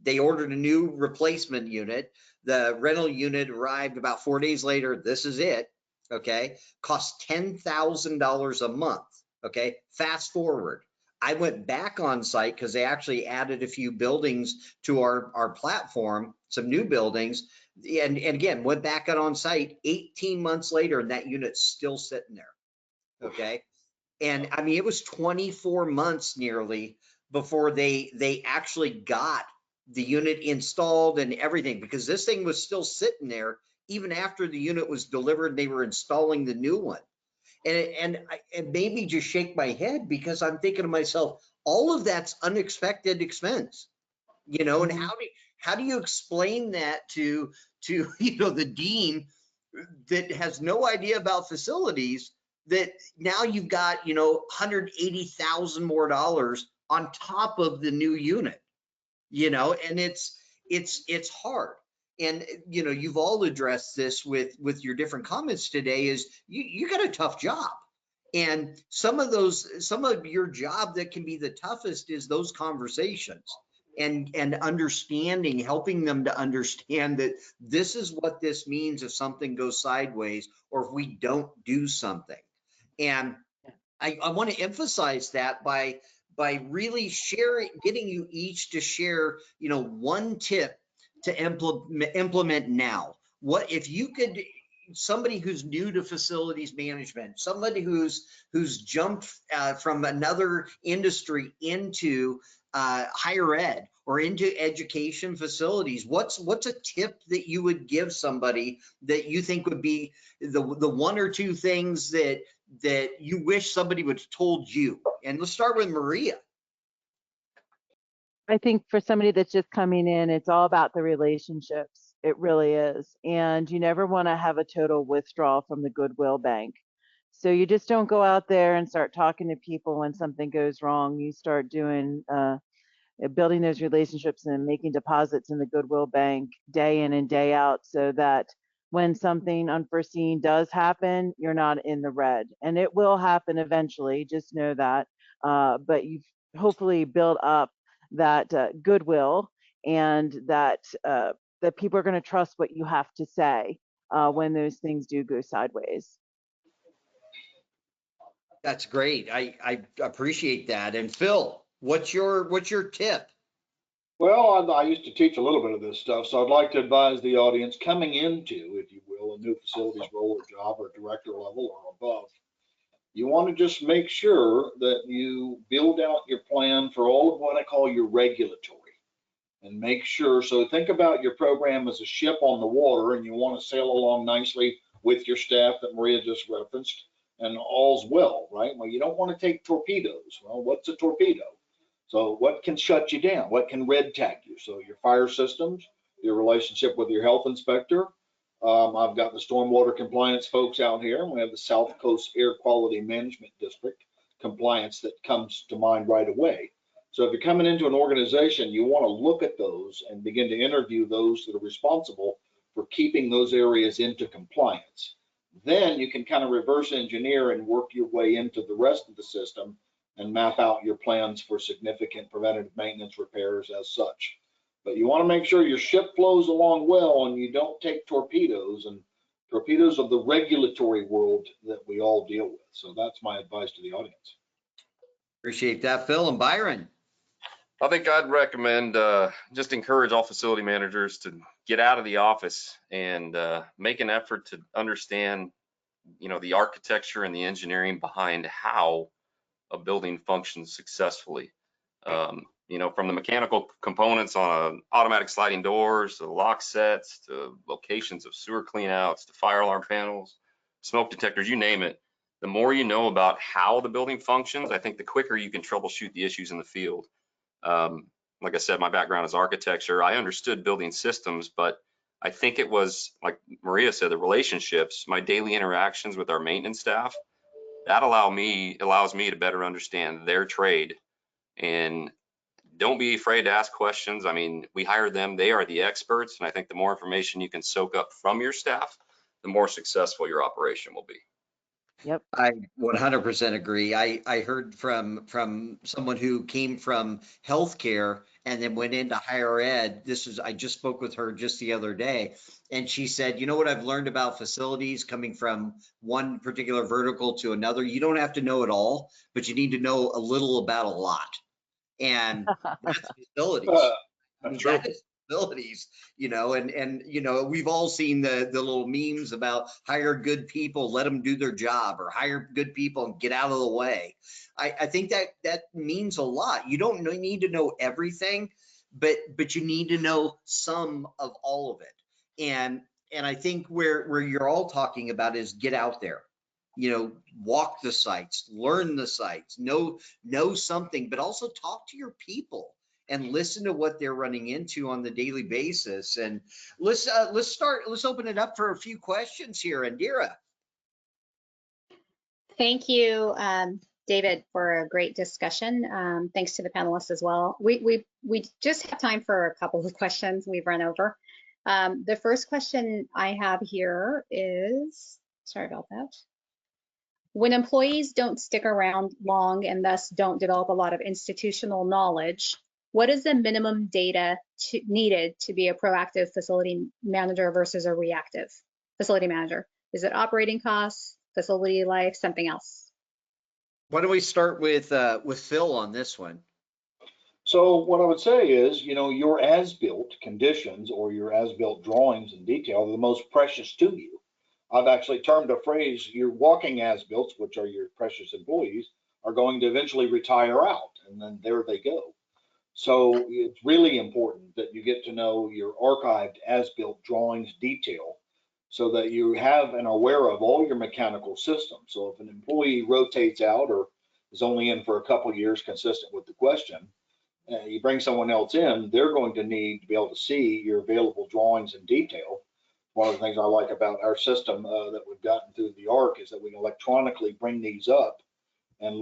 They ordered a new replacement unit. The rental unit arrived about 4 days later. This is it. Okay, cost $10,000 a month. Okay, fast forward. I went back on site because they actually added a few buildings to our platform, some new buildings. And again, went back out on site 18 months later, and that unit's still sitting there. Okay. And I mean, it was 24 months nearly before they actually got the unit installed and everything, because this thing was still sitting there even after the unit was delivered and they were installing the new one. And it made me just shake my head, because I'm thinking to myself, all of that's unexpected expense, you know, and how do you explain that to the dean that has no idea about facilities, that now you've got, $180,000 more on top of the new unit, and it's hard. And, you've all addressed this with your different comments today, is you got a tough job. And some of your job that can be the toughest is those conversations and understanding, helping them to understand that this is what this means if something goes sideways or if we don't do something. And I want to emphasize that by really getting you each to share, one tip to implement now. What if you could, somebody who's new to facilities management, somebody who's jumped from another industry into higher ed or into education facilities, what's a tip that you would give somebody that you think would be the one or two things that you wish somebody would have told you? And let's start with Maria. I think for somebody that's just coming in, it's all about the relationships. It really is. And you never want to have a total withdrawal from the goodwill bank. So you just don't go out there and start talking to people when something goes wrong. You start doing, building those relationships and making deposits in the goodwill bank day in and day out, so that when something unforeseen does happen, you're not in the red. And it will happen eventually, just know that. But you've hopefully built up that goodwill, and that people are going to trust what you have to say when those things do go sideways. That's great. I appreciate that. And Phil, what's your tip? Well, I used to teach a little bit of this stuff, so I'd like to advise the audience coming into, if you will, a new facilities role or job or director level or above. You want to just make sure that you build out your plan for all of what I call your regulatory, and make sure. So think about your program as a ship on the water, and you want to sail along nicely with your staff that Maria just referenced, and all's well, right? Well, you don't want to take torpedoes. Well, what's a torpedo? So what can shut you down? What can red tag you? So your fire systems, your relationship with your health inspector. I've got the stormwater compliance folks out here, and we have the South Coast Air Quality Management District compliance that comes to mind right away. So if you're coming into an organization, you want to look at those and begin to interview those that are responsible for keeping those areas into compliance. Then you can kind of reverse engineer and work your way into the rest of the system and map out your plans for significant preventative maintenance repairs as such. But you want to make sure your ship flows along well and you don't take torpedoes, and torpedoes of the regulatory world that we all deal with. So that's my advice to the audience. Appreciate that, Phil. And Byron? I think I'd recommend just encourage all facility managers to get out of the office and make an effort to understand, the architecture and the engineering behind how a building functions successfully. From the mechanical components on automatic sliding doors, to lock sets, to locations of sewer cleanouts, to fire alarm panels, smoke detectors, you name it. The more you know about how the building functions, I think the quicker you can troubleshoot the issues in the field. Like I said, my background is architecture. I understood building systems, but I think it was, like Maria said, the relationships, my daily interactions with our maintenance staff, that allows me to better understand their trade. And don't be afraid to ask questions. I mean, we hired them, they are the experts. And I think the more information you can soak up from your staff, the more successful your operation will be. Yep. I 100% agree. I heard from someone who came from healthcare and then went into higher ed. I just spoke with her just the other day, and she said, you know what I've learned about facilities coming from one particular vertical to another? You don't have to know it all, but you need to know a little about a lot. And that's facilities. That is facilities, and we've all seen the little memes about hire good people, let them do their job, or hire good people and get out of the way. I think that means a lot. You don't need to know everything, but you need to know some of all of it. And I think where you're all talking about is get out there, walk the sites, learn the sites, know something, but also talk to your people and listen to what they're running into on the daily basis. And let's open it up for a few questions here. Indira. Thank you, David, for a great discussion. Thanks to the panelists as well. We just have time for a couple of questions. We've run over. The first question I have here is, sorry about that. When employees don't stick around long and thus don't develop a lot of institutional knowledge, what is the minimum data needed to be a proactive facility manager versus a reactive facility manager? Is it operating costs, facility life, something else? Why don't we start with Phil on this one? So what I would say is, your as-built conditions or your as-built drawings and detail are the most precious to you. I've actually termed a phrase, your walking as-built, which are your precious employees, are going to eventually retire out, and then there they go. So it's really important that you get to know your archived as-built drawings detail so that you have and are aware of all your mechanical systems. So if an employee rotates out or is only in for a couple of years, consistent with the question, you bring someone else in, they're going to need to be able to see your available drawings in detail. One of the things I like about our system that we've gotten through the ARC is that we can electronically bring these up and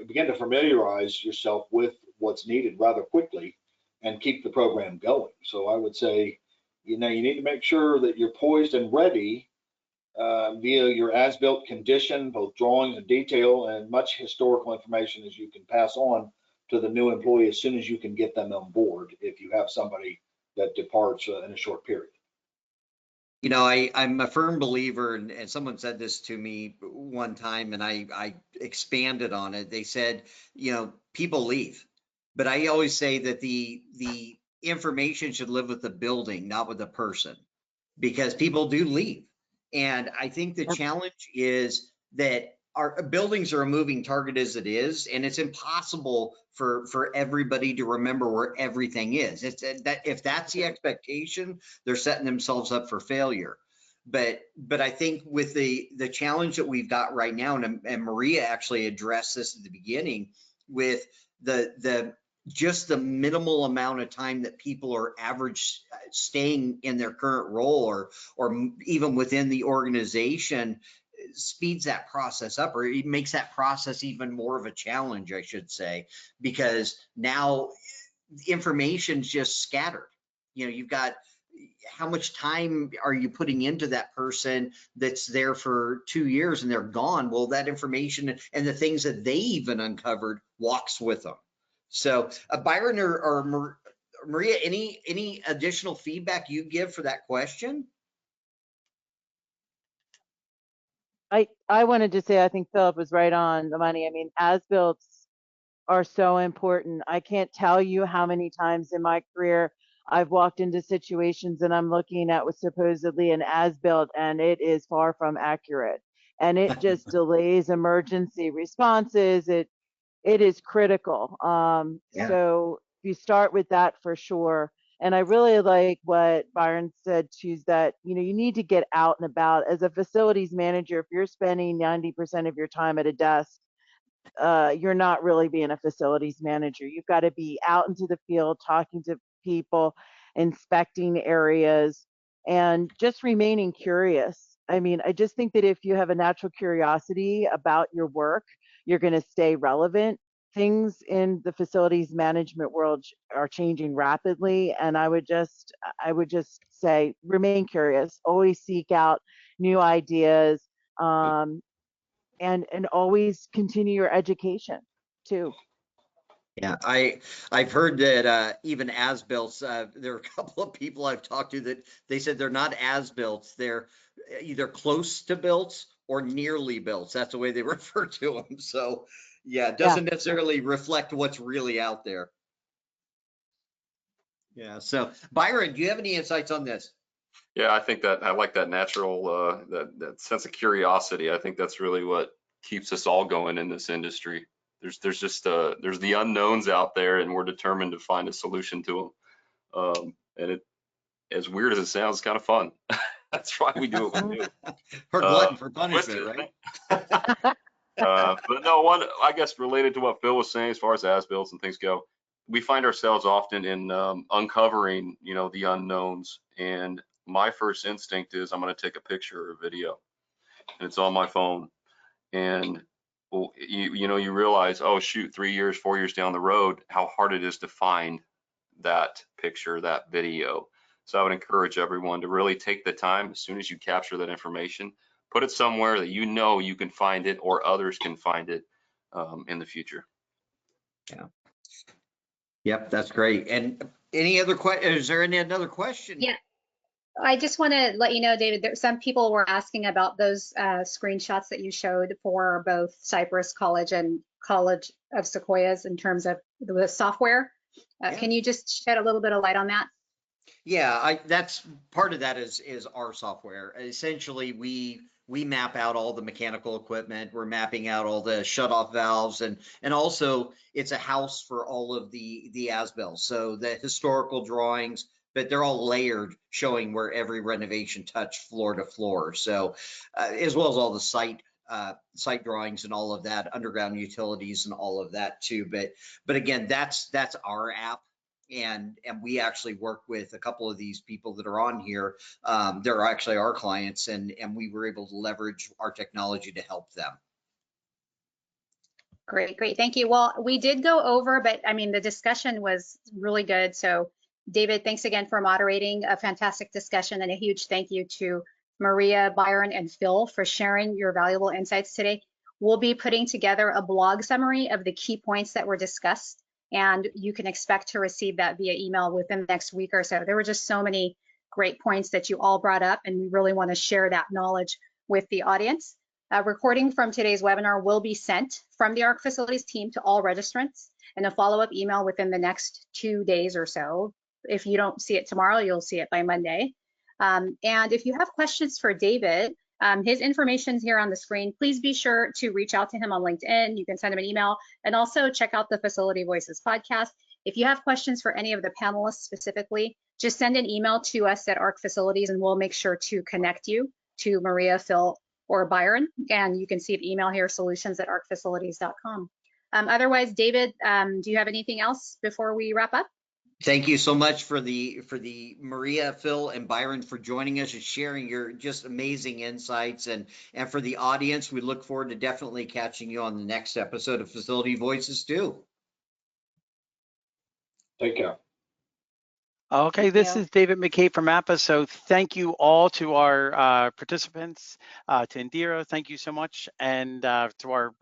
begin to familiarize yourself with what's needed rather quickly and keep the program going. So I would say, you need to make sure that you're poised and ready via your as-built condition, both drawings and detail, and much historical information as you can pass on to the new employee as soon as you can get them on board if you have somebody that departs in a short period. I'm a firm believer, and someone said this to me one time, and I expanded on it. They said, people leave, but I always say that the information should live with the building, not with the person, because people do leave. And I think the challenge is that our buildings are a moving target as it is, and it's impossible for everybody to remember where everything is. It's that if that's the expectation, they're setting themselves up for failure. But I think with the challenge that we've got right now, and Maria actually addressed this at the beginning with just the minimal amount of time that people are average staying in their current role or even within the organization, speeds that process up, or it makes that process even more of a challenge, I should say, because now information's just scattered. You've got how much time are you putting into that person that's there for 2 years and they're gone? Well, that information and the things that they even uncovered walks with them. So Byron or Maria, any additional feedback you give for that question? I wanted to say, I think Philip was right on the money. I mean, as-builts are so important. I can't tell you how many times in my career I've walked into situations and I'm looking at what's supposedly an as-built and it is far from accurate. And it just delays emergency responses. It is critical. So you start with that for sure. And I really like what Byron said too, is that, you need to get out and about. As a facilities manager, if you're spending 90% of your time at a desk, you're not really being a facilities manager. You've got to be out into the field, talking to people, inspecting areas, and just remaining curious. I mean, I just think that if you have a natural curiosity about your work, you're going to stay relevant. Things in the facilities management world are changing rapidly, and I would just say remain curious, always seek out new ideas, and always continue your education too. Yeah, I've heard that even as-builts, there are a couple of people I've talked to that they said they're not as-builts, they're either close to built or nearly built. That's the way they refer to them. So yeah, it doesn't necessarily reflect what's really out there. Yeah. So Byron, do you have any insights on this? Yeah, I think that I like that natural, that sense of curiosity. I think that's really what keeps us all going in this industry. There's just there's the unknowns out there, and we're determined to find a solution to them. And it, as weird as it sounds, it's kind of fun. That's why we do what we do. For glutton for punishment, Twisted, right? but no, one, I guess, related to what Phil was saying, as far as as-bills and things go, we find ourselves often in uncovering, the unknowns. And my first instinct is I'm going to take a picture or a video, and it's on my phone. And well, you realize, oh shoot, 3 years, 4 years down the road, how hard it is to find that picture, that video. So I would encourage everyone to really take the time, as soon as you capture that information, put it somewhere that you can find it or others can find it in the future. Yeah. Yep, that's great. And any other question? Is there any other question? Yeah. I just want to let you know, David, some people were asking about those screenshots that you showed for both Cypress College and College of Sequoias in terms of the software. Yeah. Can you just shed a little bit of light on that? Yeah, that's part of that is our software. Essentially, we map out all the mechanical equipment. We're mapping out all the shutoff valves, and also it's a house for all of the as-bills. So the historical drawings, but they're all layered, showing where every renovation touched floor to floor. So as well as all the site drawings and all of that, underground utilities and all of that too. But again, that's our app. And we actually work with a couple of these people that are on here. They're actually our clients, and we were able to leverage our technology to help them. Great, great. Thank you. Well, we did go over, but I mean, the discussion was really good. So David, thanks again for moderating a fantastic discussion, and a huge thank you to Maria, Byron, and Phil for sharing your valuable insights today. We'll be putting together a blog summary of the key points that were discussed, and you can expect to receive that via email within the next week or so. There were just so many great points that you all brought up, and we really want to share that knowledge with the audience. A recording from today's webinar will be sent from the ARC Facilities team to all registrants, and a follow-up email within the next 2 days or so. If you don't see it tomorrow, you'll see it by Monday. And if you have questions for David, his information's here on the screen. Please be sure to reach out to him on LinkedIn. You can send him an email, and also check out the Facility Voices podcast. If you have questions for any of the panelists specifically, just send an email to us at ARC Facilities, and we'll make sure to connect you to Maria, Phil, or Byron. And you can see the email here, solutions@arcfacilities.com. Otherwise, David, do you have anything else before we wrap up? Thank you so much for the Maria, Phil, and Byron for joining us and sharing your just amazing insights. And for the audience, we look forward to definitely catching you on the next episode of Facility Voices too. Take care. Okay, Thank this you. is David McKay from APA. So thank you all to our participants, to Indira, thank you so much, and to our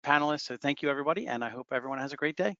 panelists. So thank you, everybody, and I hope everyone has a great day.